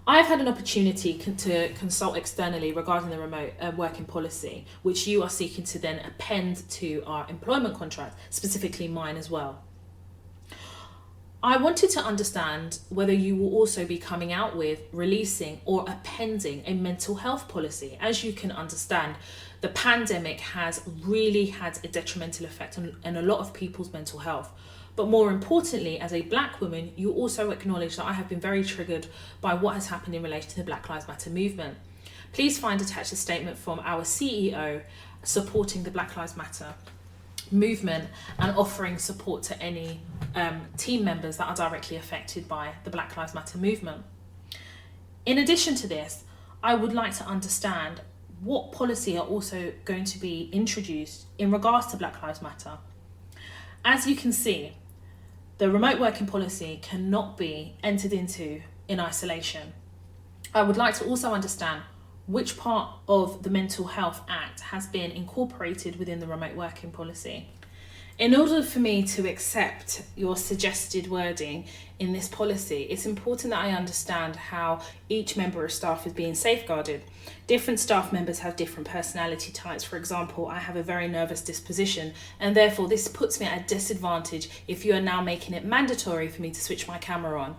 I've had an opportunity to consult externally regarding the remote working policy, which you are seeking to then append to our employment contract, specifically mine as well. I wanted to understand whether you will also be coming out with releasing or appending a mental health policy. As you can understand, the pandemic has really had a detrimental effect on a lot of people's mental health. But more importantly, as a Black woman, you also acknowledge that I have been very triggered by what has happened in relation to the Black Lives Matter movement. Please find attached a statement from our CEO supporting the Black Lives Matter movement and offering support to any team members that are directly affected by the Black Lives Matter movement. In addition to this, I would like to understand what policy are also going to be introduced in regards to Black Lives Matter. As you can see, the remote working policy cannot be entered into in isolation. I would like to also understand which part of the Mental Health Act has been incorporated within the remote working policy. In order for me to accept your suggested wording in this policy, it's important that I understand how each member of staff is being safeguarded. Different staff members have different personality types. For example, I have a very nervous disposition, and therefore this puts me at a disadvantage if you are now making it mandatory for me to switch my camera on.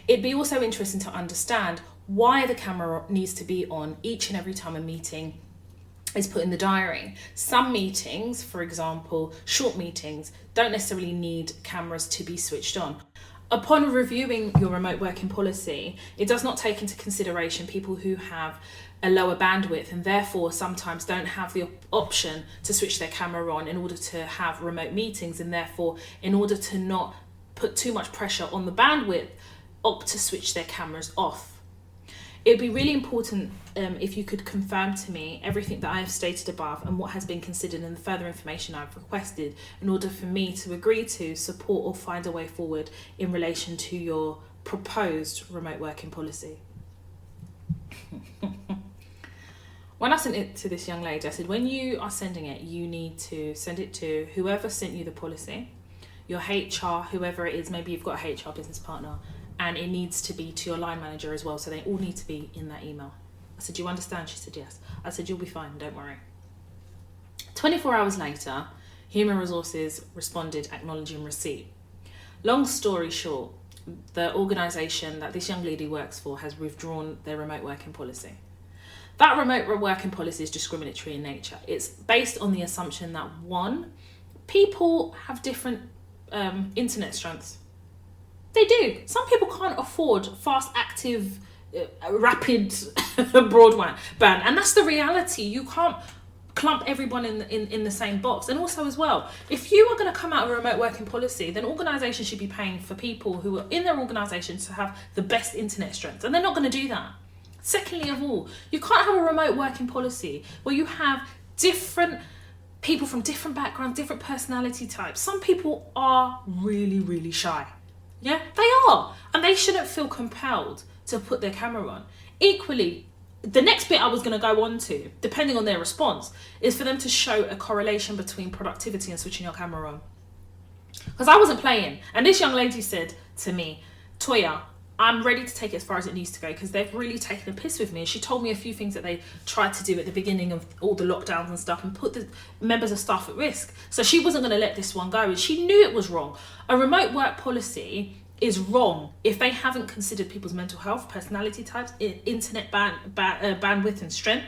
It'd be also interesting to understand why the camera needs to be on each and every time a meeting is put in the diary. Some meetings, for example, short meetings, don't necessarily need cameras to be switched on. Upon reviewing your remote working policy, it does not take into consideration people who have a lower bandwidth and therefore sometimes don't have the option to switch their camera on in order to have remote meetings, and therefore in order to not put too much pressure on the bandwidth, opt to switch their cameras off. It'd be really important if you could confirm to me everything that I have stated above and what has been considered and the further information I've requested in order for me to agree to support or find a way forward in relation to your proposed remote working policy. When I sent it to this young lady, I said, when you are sending it, you need to send it to whoever sent you the policy, your HR, whoever it is, maybe you've got a HR business partner, and it needs to be to your line manager as well, so they all need to be in that email. I said, do you understand? She said, yes. I said, you'll be fine, don't worry. 24 hours later, Human Resources responded acknowledging receipt. Long story short, the organisation that this young lady works for has withdrawn their remote working policy. That remote working policy is discriminatory in nature. It's based on the assumption that, one, people have different internet strengths. They do. Some people can't afford fast, active, rapid broadband, and that's the reality. You can't clump everyone in the same box. And also as well, if you are going to come out of a remote working policy, then organisations should be paying for people who are in their organisations to have the best internet strength, and they're not going to do that. Secondly of all, you can't have a remote working policy where you have different people from different backgrounds, different personality types. Some people are really, really shy. Yeah, they are. And they shouldn't feel compelled to put their camera on. Equally, the next bit I was going to go on to, depending on their response, is for them to show a correlation between productivity and switching your camera on. Because I wasn't playing. And this young lady said to me, Toya, I'm ready to take it as far as it needs to go because they've really taken a piss with me. And she told me a few things that they tried to do at the beginning of all the lockdowns and stuff and put the members of staff at risk. So she wasn't going to let this one go, and she knew it was wrong. A remote work policy is wrong if they haven't considered people's mental health, personality types, internet bandwidth and strength.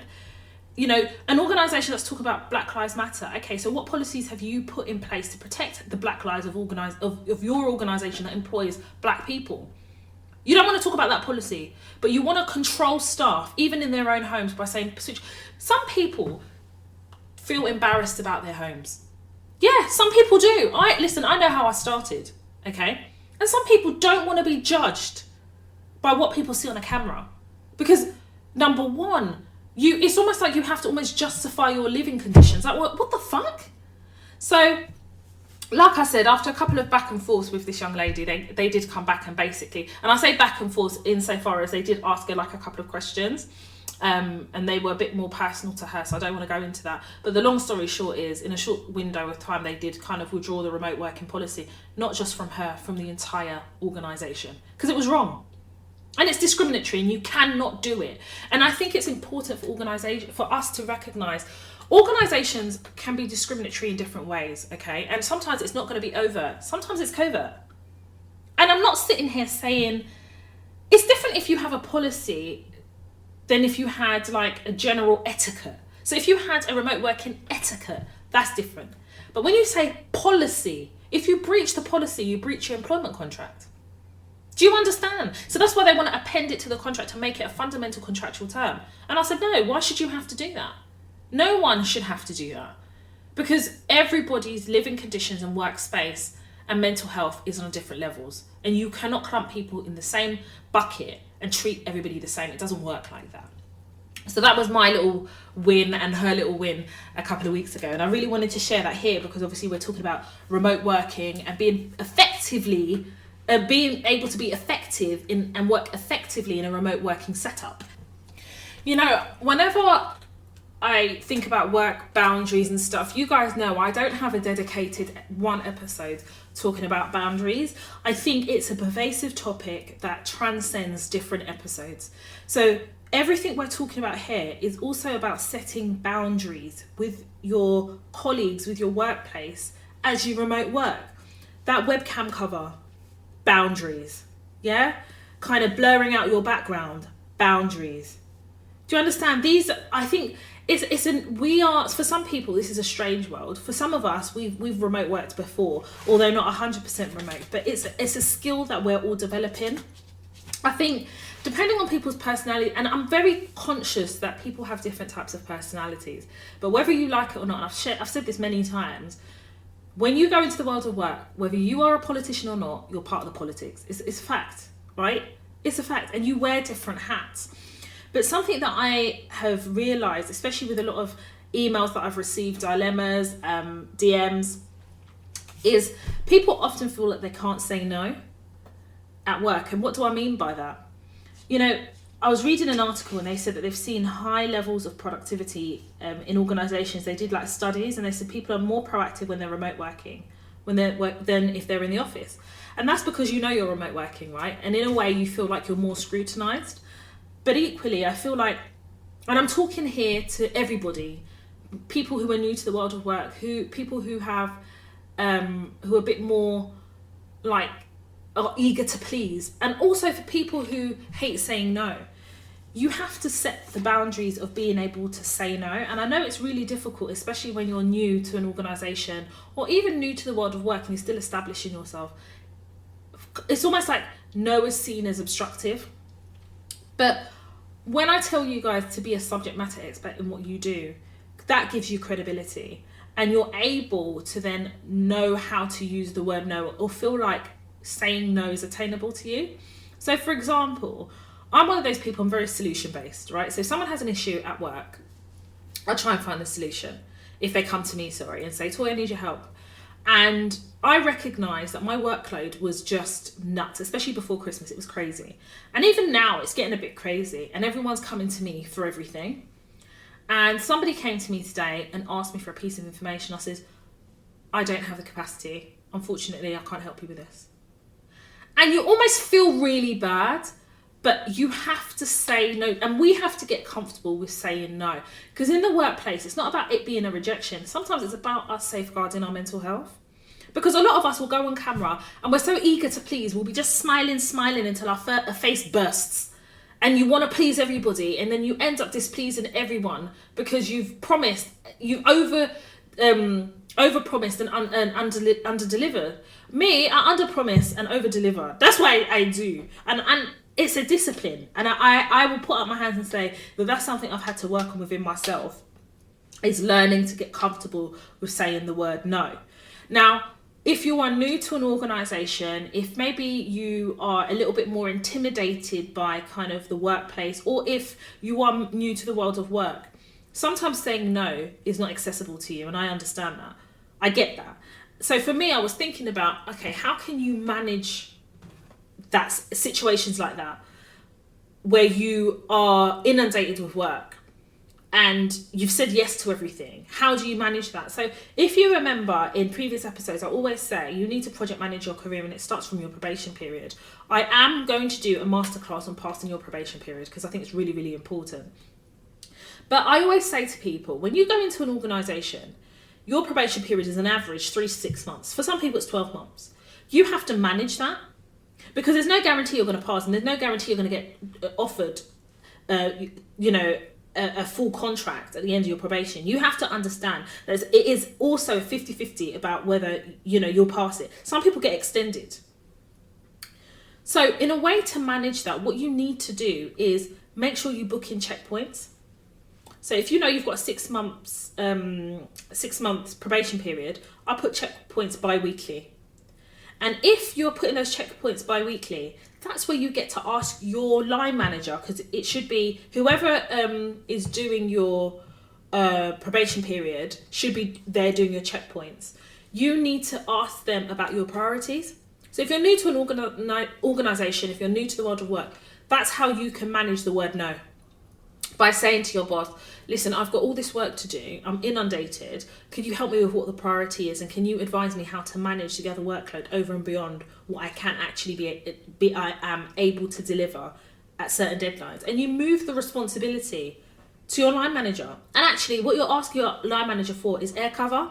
an organisation that's talking about Black Lives Matter. Okay, so what policies have you put in place to protect the Black lives of your organisation that employs Black people? You don't want to talk about that policy, but you want to control staff, even in their own homes, by saying, some people feel embarrassed about their homes. Yeah, some people do. I know how I started, okay? And some people don't want to be judged by what people see on a camera. Because, number one, it's almost like you have to almost justify your living conditions. Like, what the fuck? So, like I said, after a couple of back and forths with this young lady, they did come back and basically, and I say back and forth insofar as they did ask her like a couple of questions, and they were a bit more personal to her, so I don't want to go into that. But the long story short is, in a short window of time, they did kind of withdraw the remote working policy, not just from her, from the entire organisation, because it was wrong. And it's discriminatory, and you cannot do it. And I think it's important for us to recognise organisations can be discriminatory in different ways, okay? And sometimes it's not going to be overt. Sometimes it's covert. And I'm not sitting here saying... It's different if you have a policy than if you had, like, a general etiquette. So if you had a remote working etiquette, that's different. But when you say policy, if you breach the policy, you breach your employment contract. Do you understand? So that's why they want to append it to the contract to make it a fundamental contractual term. And I said, no, why should you have to do that? No one should have to do that, because everybody's living conditions and workspace and mental health is on different levels, and you cannot clump people in the same bucket and treat everybody the same. It doesn't work like that. So that was my little win and her little win a couple of weeks ago, and I really wanted to share that here because obviously we're talking about remote working and being able to be effective and work effectively in a remote working setup. Whenever I think about work boundaries and stuff, you guys know I don't have a dedicated one episode talking about boundaries. I think it's a pervasive topic that transcends different episodes. So everything we're talking about here is also about setting boundaries with your colleagues, with your workplace as you remote work. That webcam cover, boundaries. Yeah? Kind of blurring out your background, boundaries. Do you understand? These, I think... for some people this is a strange world. For some of us, we've remote worked before, although not 100% remote, but it's a skill that we're all developing. I think depending on people's personality, and I'm very conscious that people have different types of personalities, but whether you like it or not, and I've said this many times, when you go into the world of work, whether you are a politician or not, you're part of the politics. It's a fact, right? It's a fact, and you wear different hats. But something that I have realised, especially with a lot of emails that I've received, dilemmas, DMs, is people often feel that they can't say no at work. And what do I mean by that? I was reading an article and they said that they've seen high levels of productivity in organisations. They did like studies and they said people are more proactive when they're remote working than if they're in the office. And that's because you're remote working, right? And in a way you feel like you're more scrutinised. But equally, I feel like, and I'm talking here to everybody, people who are new to the world of work, people who have, who are a bit more like, are eager to please. And also for people who hate saying no. You have to set the boundaries of being able to say no. And I know it's really difficult, especially when you're new to an organisation or even new to the world of work and you're still establishing yourself. It's almost like no is seen as obstructive. But when I tell you guys to be a subject matter expert in what you do, that gives you credibility. And you're able to then know how to use the word no or feel like saying no is attainable to you. So for example, I'm one of those people, I'm very solution-based, right? So if someone has an issue at work, I try and find the solution. If they come to me, and say, Toya, I need your help. And I recognise that my workload was just nuts, especially before Christmas. It was crazy. And even now, it's getting a bit crazy. And everyone's coming to me for everything. And somebody came to me today and asked me for a piece of information. I said, I don't have the capacity. Unfortunately, I can't help you with this. And you almost feel really bad, but you have to say no. And we have to get comfortable with saying no. Because in the workplace, it's not about it being a rejection. Sometimes it's about us safeguarding our mental health. Because a lot of us will go on camera and we're so eager to please. We'll be just smiling until our face bursts. and you want to please everybody, and then you end up displeasing everyone because you've over promised and under delivered. Me, I under promise and over deliver. That's what I do, and it's a discipline, and I will put up my hands and say that that's something I've had to work on within myself, is learning to get comfortable with saying the word no. Now, if you are new to an organisation, if maybe you are a little bit more intimidated by kind of the workplace, or if you are new to the world of work, sometimes saying no is not accessible to you, and I understand that. I get that. So for me, I was thinking about, okay, how can you manage that, situations like that, where you are inundated with work and you've said yes to everything? How do you manage that? So if you remember in previous episodes, I always say you need to project manage your career, and it starts from your probation period. I am going to do a masterclass on passing your probation period because I think it's really, really important. But I always say to people, when you go into an organisation, your probation period is an average 3 to 6 months. For some people, it's 12 months. You have to manage that because there's no guarantee you're going to pass, and there's no guarantee you're going to get offered, a full contract at the end of your probation. You have to understand that it is also 50-50 about whether, you'll pass it. Some people get extended. So in a way to manage that, what you need to do is make sure you book in checkpoints. So if you've got a 6 months probation period, I put checkpoints bi-weekly. And if you're putting those checkpoints bi-weekly, that's where you get to ask your line manager, because it should be whoever is doing your probation period should be there doing your checkpoints. You need to ask them about your priorities. So if you're new to an organisation, if you're new to the world of work, that's how you can manage the word no. By saying to your boss, listen, I've got all this work to do, I'm inundated, could you help me with what the priority is, and can you advise me how to manage the other workload over and beyond what I can actually I am able to deliver at certain deadlines? And you move the responsibility to your line manager. And actually what you're asking your line manager for is air cover,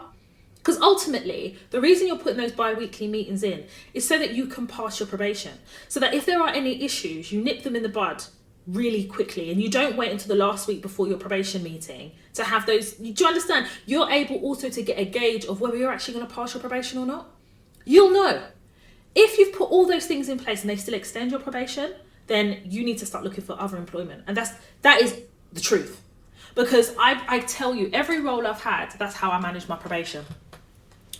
because ultimately the reason you're putting those bi-weekly meetings in is so that you can pass your probation, so that if there are any issues, you nip them in the bud really quickly, and you don't wait until the last week before your probation meeting to have those. Do you understand? You're able also to get a gauge of whether you're actually going to pass your probation or not. You'll know. If you've put all those things in place and they still extend your probation, then you need to start looking for other employment. And that is the truth. Because I tell you, every role I've had, that's how I managed my probation.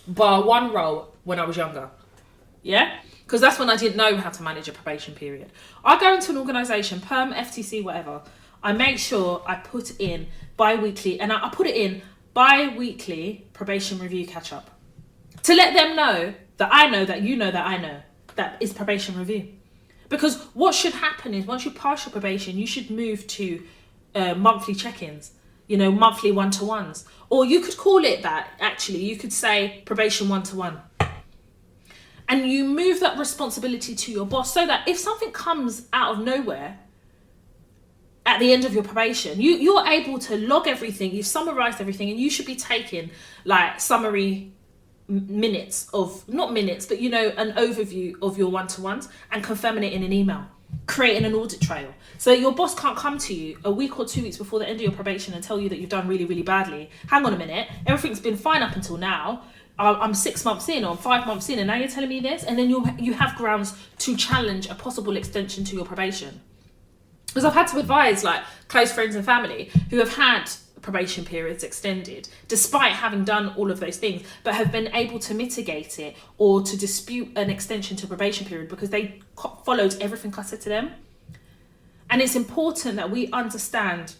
Bar one role when I was younger. Yeah? Because that's when I didn't know how to manage a probation period. I go into an organisation, perm, FTC, whatever. I make sure I put in bi-weekly, and I put it in bi-weekly probation review catch-up. To let them know that I know that you know that I know that is probation review. Because what should happen is once you pass your probation, you should move to monthly check-ins, monthly one-to-ones. Or you could call it that, actually. You could say probation one-to-one. And you move that responsibility to your boss so that if something comes out of nowhere at the end of your probation, you're able to log everything, you've summarised everything, and you should be taking like summary minutes of, not minutes, but an overview of your one-to-ones and confirming it in an email, creating an audit trail. So your boss can't come to you a week or 2 weeks before the end of your probation and tell you that you've done really, really badly. Hang on a minute, everything's been fine up until now. I'm 6 months in or 5 months in, and now you're telling me this, and then you have grounds to challenge a possible extension to your probation. Because I've had to advise like close friends and family who have had probation periods extended despite having done all of those things, but have been able to mitigate it or to dispute an extension to probation period because they followed everything I said to them. And it's important that we understand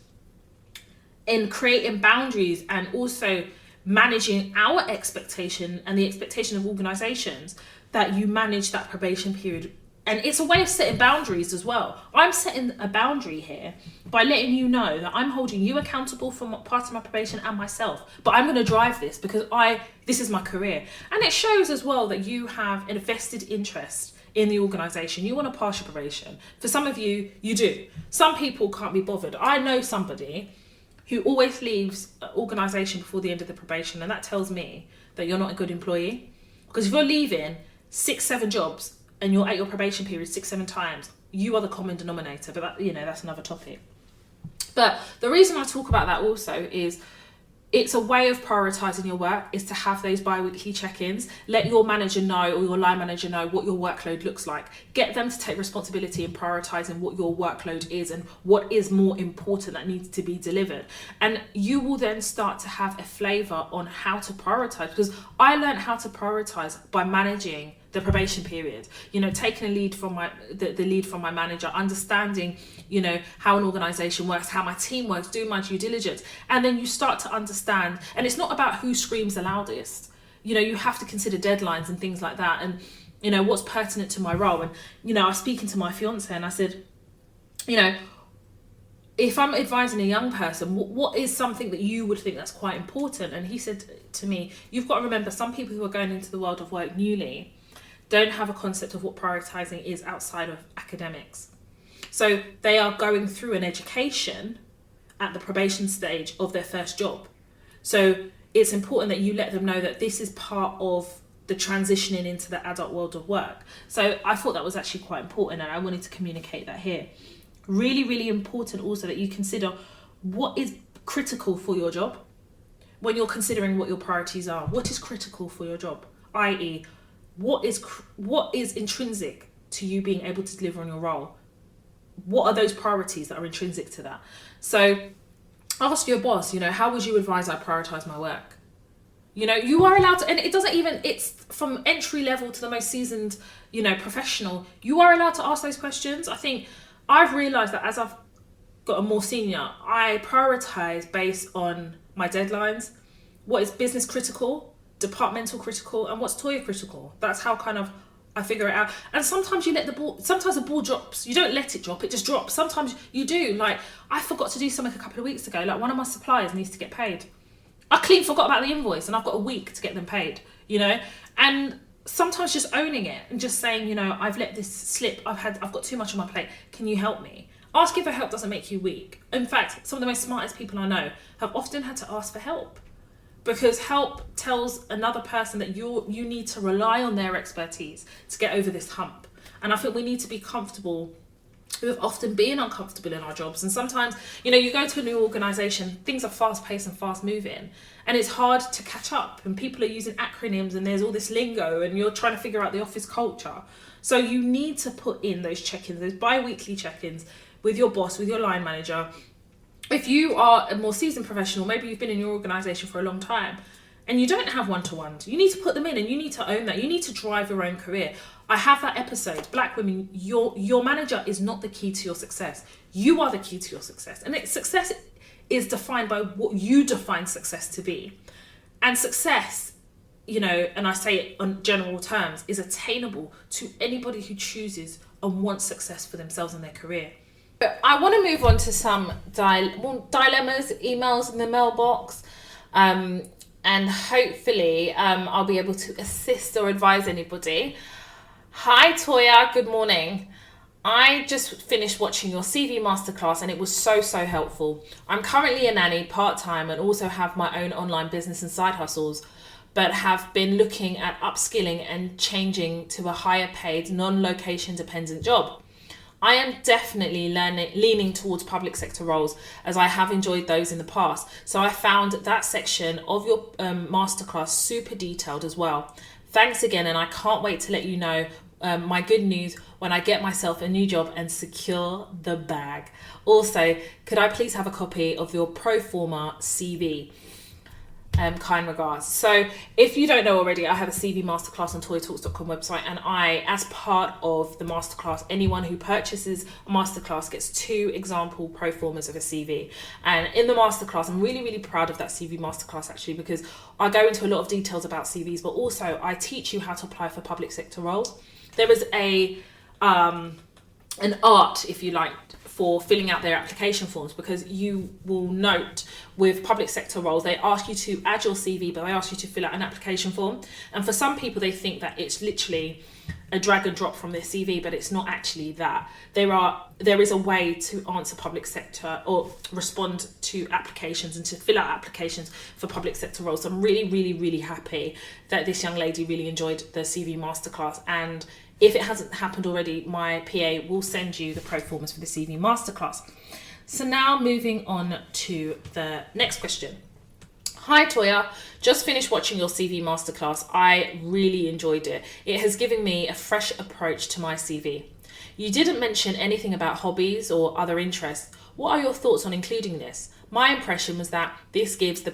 in creating boundaries and also managing our expectation and the expectation of organisations, that you manage that probation period. And it's a way of setting boundaries as well. I'm setting a boundary here by letting you know that I'm holding you accountable for part of my probation and myself, but I'm going to drive this because this is my career. And it shows as well that you have an vested interest in the organisation. You want to pass your probation. For some of you, you do. Some people can't be bothered. I know somebody who always leaves an organisation before the end of the probation, and that tells me that you're not a good employee. Because if you're leaving 6-7 jobs and you're at your probation period 6-7 times, you are the common denominator, but that, that's another topic. But the reason I talk about that also is it's a way of prioritizing your work, is to have those bi-weekly check-ins. Let your manager know, or your line manager know, what your workload looks like. Get them to take responsibility in prioritizing what your workload is and what is more important that needs to be delivered. And you will then start to have a flavor on how to prioritize, because I learned how to prioritize by managing the probation period, taking a lead from the lead from my manager, understanding, how an organization works, how my team works, doing my due diligence. And then you start to understand, and it's not about who screams the loudest. You have to consider deadlines and things like that. And, what's pertinent to my role. And, I was speaking to my fiance and I said, if I'm advising a young person, what is something that you would think that's quite important? And he said to me, you've got to remember, some people who are going into the world of work newly don't have a concept of what prioritizing is outside of academics. So they are going through an education at the probation stage of their first job. So it's important that you let them know that this is part of the transitioning into the adult world of work. So I thought that was actually quite important, and I wanted to communicate that here. Really, really important also that you consider what is critical for your job when you're considering what your priorities are. What is critical for your job? i.e., what is intrinsic to you being able to deliver on your role? What are those priorities that are intrinsic to that? So ask your boss, how would you advise I prioritize my work? You are allowed to, and it's from entry level to the most seasoned, professional. You are allowed to ask those questions. I think I've realized that as I've got a more senior, I prioritize based on my deadlines, what is business critical, departmental critical, and what's Toya critical. That's how kind of I figure it out. And sometimes sometimes the ball drops. You don't let it drop, it just drops. Sometimes you do. Like, I forgot to do something a couple of weeks ago. Like, one of my suppliers needs to get paid. I clean forgot about the invoice, and I've got a week to get them paid, And sometimes just owning it and just saying, I've let this slip. I've got too much on my plate. Can you help me? Asking for help doesn't make you weak. In fact, some of the most smartest people I know have often had to ask for help, because help tells another person that you need to rely on their expertise to get over this hump. And I think we need to be comfortable with often being uncomfortable in our jobs. And sometimes, you go to a new organisation, things are fast paced and fast moving, and it's hard to catch up, and people are using acronyms and there's all this lingo, and you're trying to figure out the office culture. So you need to put in those check-ins, those bi-weekly check-ins with your boss, with your line manager. If you are a more seasoned professional, maybe you've been in your organisation for a long time and you don't have one-to-ones, you need to put them in, and you need to own that. You need to drive your own career. I have that episode, Black Women, your manager is not the key to your success. You are the key to your success. And success is defined by what you define success to be. And success, and I say it on general terms, is attainable to anybody who chooses and wants success for themselves and their career. I want to move on to some dilemmas, emails in the mailbox, and hopefully I'll be able to assist or advise anybody. Hi Toya, good morning. I just finished watching your CV masterclass and it was so helpful. I'm currently a nanny part-time and also have my own online business and side hustles, but have been looking at upskilling and changing to a higher paid, non-location dependent job. I am definitely leaning towards public sector roles, as I have enjoyed those in the past. So I found that section of your masterclass super detailed as well. Thanks again, and I can't wait to let you know my good news when I get myself a new job and secure the bag. Also, could I please have a copy of your pro forma CV? Kind regards. So if you don't know already, I have a CV masterclass on toyatalks.com website, and I, as part of the masterclass, anyone who purchases a masterclass gets 2 example pro formas of a CV. And in the masterclass, I'm really proud of that CV masterclass actually, because I go into a lot of details about CVs, but also I teach you how to apply for public sector roles. There is an art, if you like, for filling out their application forms, because you will note with public sector roles, they ask you to add your CV, but they ask you to fill out an application form. And for some people, they think that it's literally a drag and drop from their CV, but it's not actually that. There is a way to answer public sector or respond to applications and to fill out applications for public sector roles. So I'm really happy that this young lady really enjoyed the CV masterclass, and if it hasn't happened already, my PA will send you the pro formas for the CV masterclass. So now moving on to the next question. Hi Toya, just finished watching your CV masterclass. I really enjoyed it. It has given me a fresh approach to my CV. You didn't mention anything about hobbies or other interests. What are your thoughts on including this? My impression was that this gives the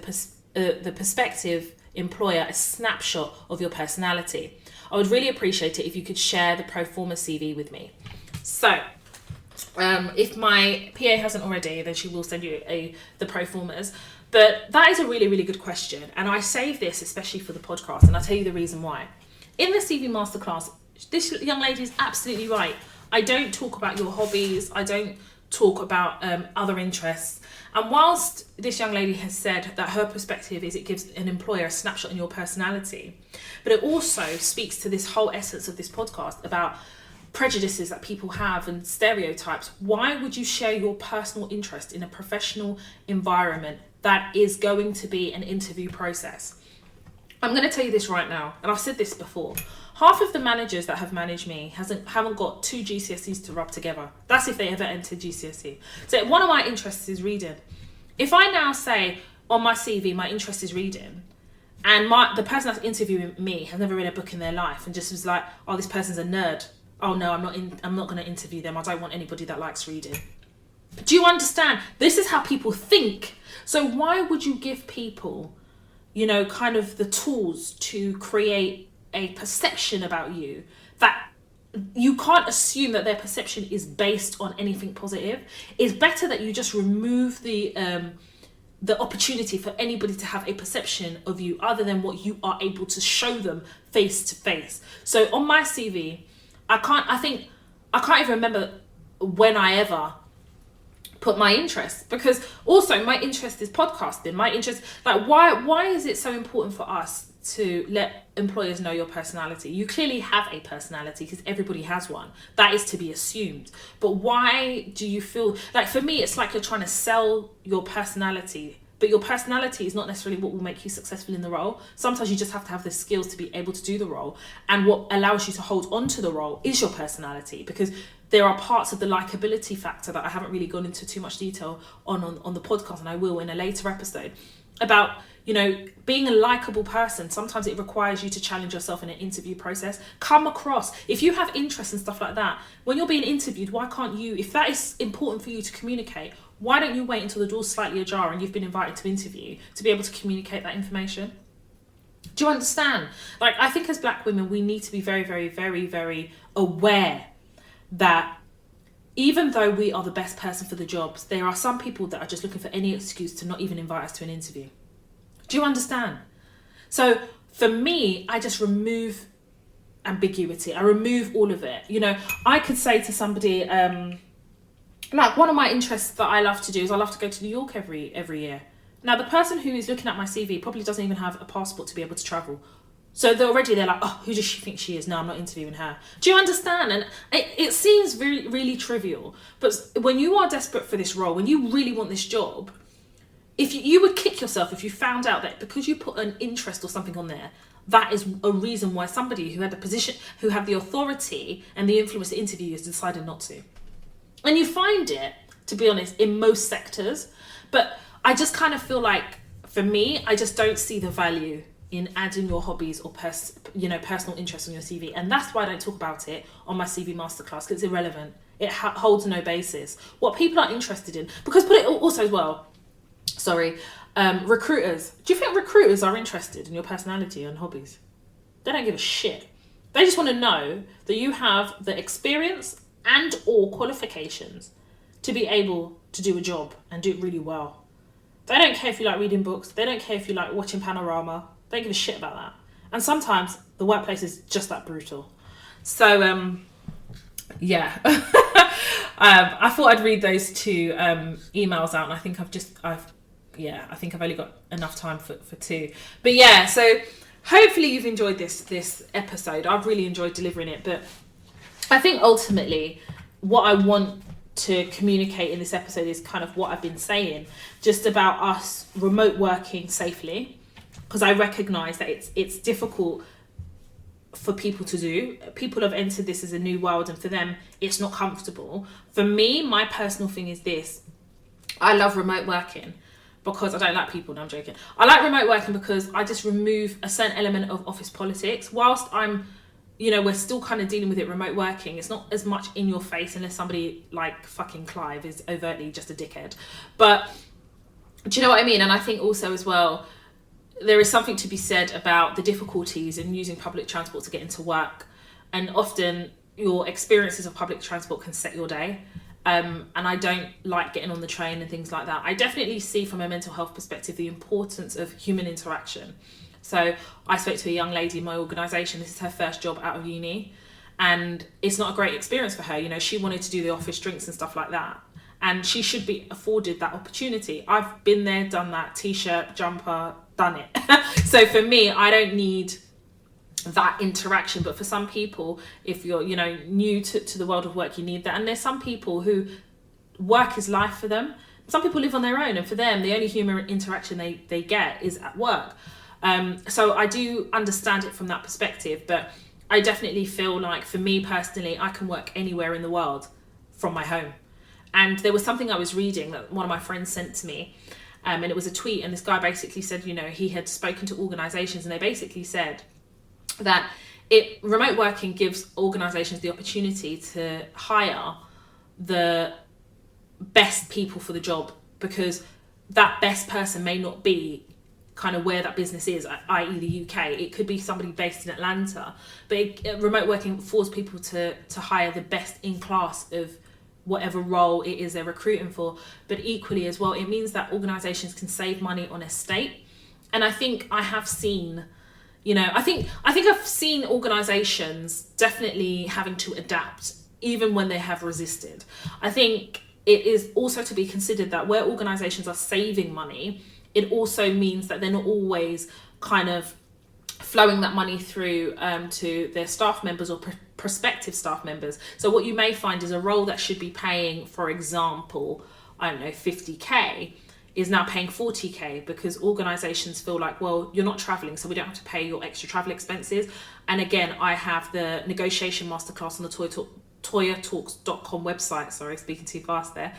prospective employer a snapshot of your personality. I would really appreciate it if you could share the pro forma CV with me. So, if my PA hasn't already, then she will send you the pro formas. But that is a really, really good question. And I save this especially for the podcast, and I'll tell you the reason why. In the CV masterclass, this young lady is absolutely right. I don't talk about your hobbies. I don't talk about other interests. And whilst this young lady has said that her perspective is it gives an employer a snapshot in your personality, but it also speaks to this whole essence of this podcast about prejudices that people have and stereotypes. Why would you share your personal interest in a professional environment that is going to be an interview process? I'm going to tell you this right now, and I've said this before. Half of the managers that have managed me haven't got 2 GCSEs to rub together. That's if they ever entered GCSE. So one of my interests is reading. If I now say on my CV my interest is reading, and the person that's interviewing me has never read a book in their life and just was like, oh, this person's a nerd. Oh no, I'm not going to interview them. I don't want anybody that likes reading. Do you understand? This is how people think. So why would you give people, kind of the tools to create a perception about you that you can't assume that their perception is based on anything positive? It's better that you just remove the opportunity for anybody to have a perception of you other than what you are able to show them face to face. So on my CV, I can't even remember when I ever put my interest, because also my interest is podcasting. My interest, why is it so important for us to let employers know your personality? You clearly have a personality because everybody has one. That is to be assumed. But why do you feel like, for me, it's like you're trying to sell your personality, but your personality is not necessarily what will make you successful in the role. Sometimes you just have to have the skills to be able to do the role. And what allows you to hold on to the role is your personality, because there are parts of the likability factor that I haven't really gone into too much detail on the podcast, and I will in a later episode, about being a likable person. Sometimes it requires you to challenge yourself in an interview process. Come across, if you have interests and stuff like that, when you're being interviewed, why can't you, if that is important for you to communicate, why don't you wait until the door's slightly ajar and you've been invited to interview to be able to communicate that information? Do you understand? I think as Black women, we need to be very, very, very, very aware that even though we are the best person for the jobs, there are some people that are just looking for any excuse to not even invite us to an interview. Do you understand? So for me, I just remove ambiguity. I remove all of it. I could say to somebody, one of my interests that I love to do is I love to go to New York every year. Now, the person who is looking at my CV probably doesn't even have a passport to be able to travel. So they're like, oh, who does she think she is? No, I'm not interviewing her. Do you understand? And it seems really, really trivial. But when you are desperate for this role, when you really want this job, if you would kick yourself if you found out that because you put an interest or something on there, that is a reason why somebody who had the position, who had the authority and the influence to interview you has decided not to. And you find it, to be honest, in most sectors. But I just kind of feel like, for me, I just don't see the value in adding your hobbies or personal interests on your CV. And that's why I don't talk about it on my CV masterclass, because it's irrelevant. It holds no basis. What people are interested in, because put it also as well, recruiters. Do you think recruiters are interested in your personality and hobbies? They don't give a shit. They just want to know that you have the experience and or qualifications to be able to do a job and do it really well. They don't care if you like reading books. They don't care if you like watching Panorama. They don't give a shit about that. And sometimes the workplace is just that brutal. So, yeah. I thought I'd read those 2 emails out, and I think I've only got enough time for 2. But yeah, so hopefully you've enjoyed this episode. I've really enjoyed delivering it, but I think ultimately what I want to communicate in this episode is kind of what I've been saying, just about us remote working safely, because I recognise that it's difficult for people to do. People have entered this as a new world, and for them it's not comfortable. For me, my personal thing is this: I love remote working because I don't like people. No, I'm joking. I like remote working because I just remove a certain element of office politics. Whilst I'm, we're still kind of dealing with it remote working, it's not as much in your face unless somebody like fucking Clive is overtly just a dickhead. But do you know what I mean? And I think also as well, there is something to be said about the difficulties in using public transport to get into work. And often your experiences of public transport can set your day. And I don't like getting on the train and things like that. I definitely see from a mental health perspective the importance of human interaction. So I spoke to a young lady in my organisation. This is her first job out of uni. And it's not a great experience for her. She wanted to do the office drinks and stuff like that. And she should be afforded that opportunity. I've been there, done that, t-shirt, jumper, done it. So for me, I don't need that interaction. But for some people, if you're, new to the world of work, you need that. And there's some people who work is life for them. Some people live on their own, and for them, the only human interaction they get is at work. So I do understand it from that perspective, but I definitely feel like for me personally, I can work anywhere in the world from my home. And there was something I was reading that one of my friends sent to me, and it was a tweet, and this guy basically said, he had spoken to organisations, and they basically said that remote working gives organisations the opportunity to hire the best people for the job, because that best person may not be kind of where that business is, i.e. the UK. It could be somebody based in Atlanta, but remote working forces people to hire the best in class of whatever role it is they're recruiting for. But equally as well, it means that organisations can save money on estate. And I think I have seen, I think I've seen organisations definitely having to adapt even when they have resisted. I think it is also to be considered that where organisations are saving money, it also means that they're not always kind of flowing that money through to their staff members or prospective staff members. So what you may find is a role that should be paying, for example, 50k is now paying 40k because organisations feel like, well, you're not travelling, so we don't have to pay your extra travel expenses. And again, I have the negotiation masterclass on the toyatalks.com website. Sorry, speaking too fast there.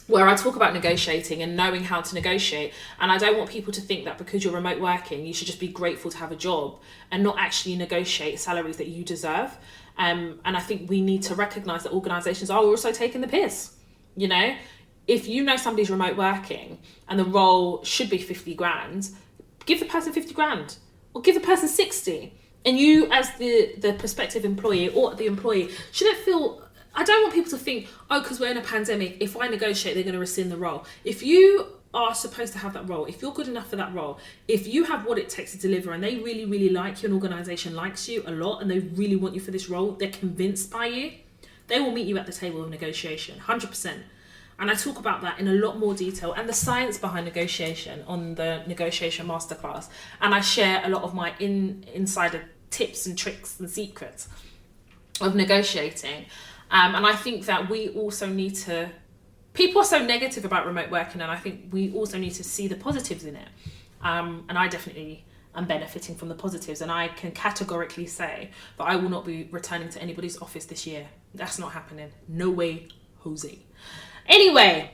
Where I talk about negotiating and knowing how to negotiate. And I don't want people to think that because you're remote working, you should just be grateful to have a job and not actually negotiate salaries that you deserve. And I think we need to recognise that organisations are also taking the piss. If you know somebody's remote working and the role should be 50 grand, give the person 50 grand or give the person 60. And you as the prospective employee or the employee shouldn't feel... I don't want people to think, because we're in a pandemic, if I negotiate, they're going to rescind the role. If you are supposed to have that role, if you're good enough for that role, if you have what it takes to deliver and they really, really like you, an organisation likes you a lot and they really want you for this role, they're convinced by you, they will meet you at the table of negotiation, 100%. And I talk about that in a lot more detail and the science behind negotiation on the negotiation masterclass. And I share a lot of my insider tips and tricks and secrets of negotiating. And I think that we also need to... People are so negative about remote working, and I think we also need to see the positives in it. And I definitely am benefiting from the positives. And I can categorically say that I will not be returning to anybody's office this year. That's not happening. No way, Jose. Anyway,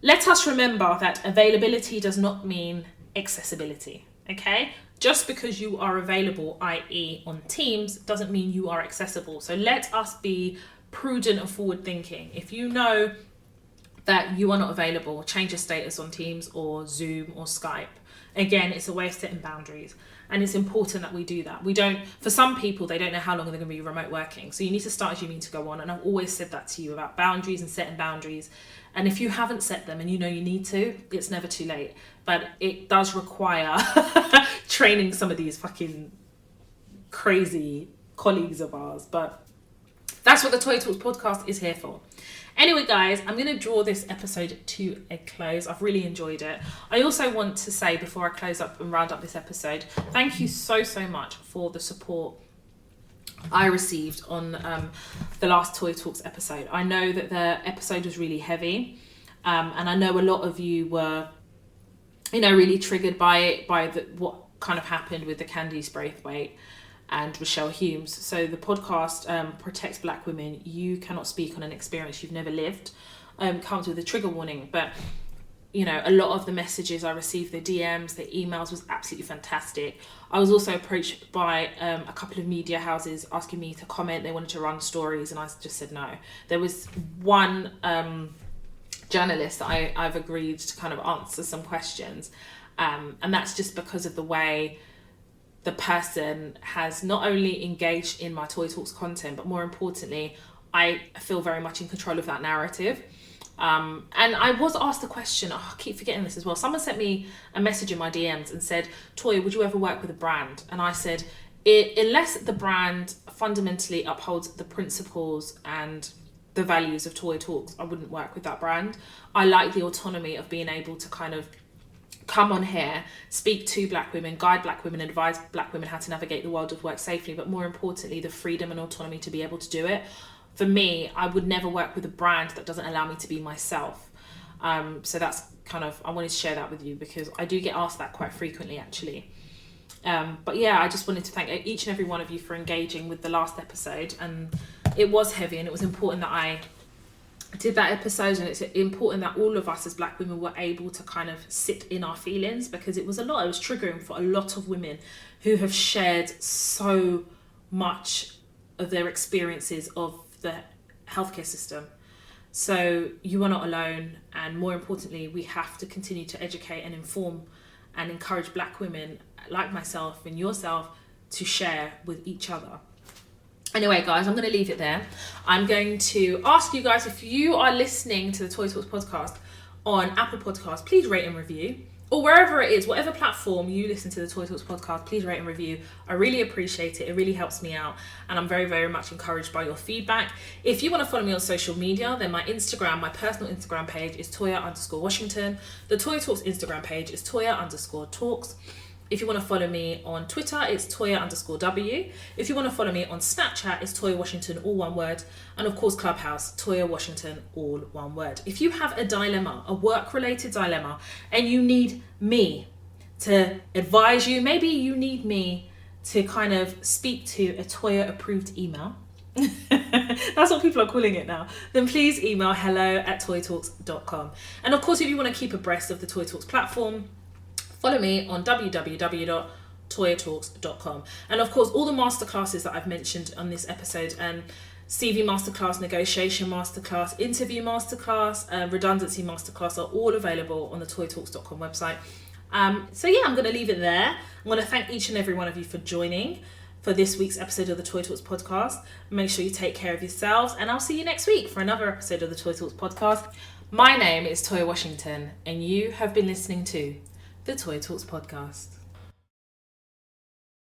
let us remember that availability does not mean accessibility, okay? Just because you are available, i.e. on Teams, doesn't mean you are accessible. So let us be prudent and forward thinking. If you know that you are not available, change your status on Teams or Zoom or Skype. Again, it's a way of setting boundaries. And it's important that we do that. For some people, they don't know how long they're going to be remote working. So you need to start as you mean to go on. And I've always said that to you about boundaries and setting boundaries. And if you haven't set them and you know you need to, it's never too late. But it does require training some of these fucking crazy colleagues of ours. But that's what the Toya Talks podcast is here for. Anyway, guys, I'm going to draw this episode to a close. I've really enjoyed it. I also want to say, before I close up and round up this episode, thank you so much for the support I received on the last Toya Talks episode. I know that the episode was really heavy, and I know a lot of you were, really triggered by it, by kind of happened with the Candice Braithwaite and Rochelle Humes. So the podcast protects Black women. You cannot speak on an experience you've never lived. Comes with a trigger warning, but you know, a lot of the messages I received, the DMs, the emails, was absolutely fantastic. I was also approached by a couple of media houses asking me to comment. They wanted to run stories, and I just said no. There was one journalist that I've agreed to kind of answer some questions, and that's just because of the way the person has not only engaged in my Toy Talks content, but more importantly, I feel very much in control of that narrative. And I was asked the question, I keep forgetting this as well. Someone sent me a message in my DMs and said, Toya, would you ever work with a brand? And I said, unless the brand fundamentally upholds the principles and the values of Toy Talks, I wouldn't work with that brand. I like the autonomy of being able to kind of come on here, speak to Black women, guide Black women, advise Black women how to navigate the world of work safely, but more importantly, the freedom and autonomy to be able to do it. For me, I would never work with a brand that doesn't allow me to be myself. So that's kind of, I wanted to share that with you because I do get asked that quite frequently, actually. But yeah, I just wanted to thank each and every one of you for engaging with the last episode. And it was heavy, and it was important that I did that episode, and it's important that all of us as Black women were able to kind of sit in our feelings, because it was a lot. It was triggering for a lot of women who have shared so much of their experiences of the healthcare system. So you are not alone, and more importantly, we have to continue to educate and inform and encourage Black women like myself and yourself to share with each other. Anyway, guys, I'm going to leave it there. I'm going to ask you guys, if you are listening to the Toy Talks podcast on Apple Podcasts, please rate and review. Or wherever it is, whatever platform you listen to the Toy Talks podcast, please rate and review. I really appreciate it. It really helps me out. And I'm very, very much encouraged by your feedback. If you want to follow me on social media, then my Instagram, my personal Instagram page is Toya_Washington. The Toy Talks Instagram page is Toya_Talks. If you want to follow me on Twitter, it's Toya_W. If you want to follow me on Snapchat, it's Toya Washington, all one word. And of course, Clubhouse, Toya Washington, all one word. If you have a dilemma, a work-related dilemma, and you need me to advise you, maybe you need me to kind of speak to a Toya-approved email, that's what people are calling it now, then please email hello@toytalks.com. And of course, if you want to keep abreast of the Toy Talks platform, follow me on www.toyatalks.com. And of course, all the masterclasses that I've mentioned on this episode, CV masterclass, negotiation masterclass, interview masterclass, redundancy masterclass, are all available on the toyatalks.com website. So yeah, I'm going to leave it there. I'm going to thank each and every one of you for joining for this week's episode of the Toy Talks podcast. Make sure you take care of yourselves, and I'll see you next week for another episode of the Toy Talks podcast. My name is Toya Washington, and you have been listening to the Toy Talks podcast.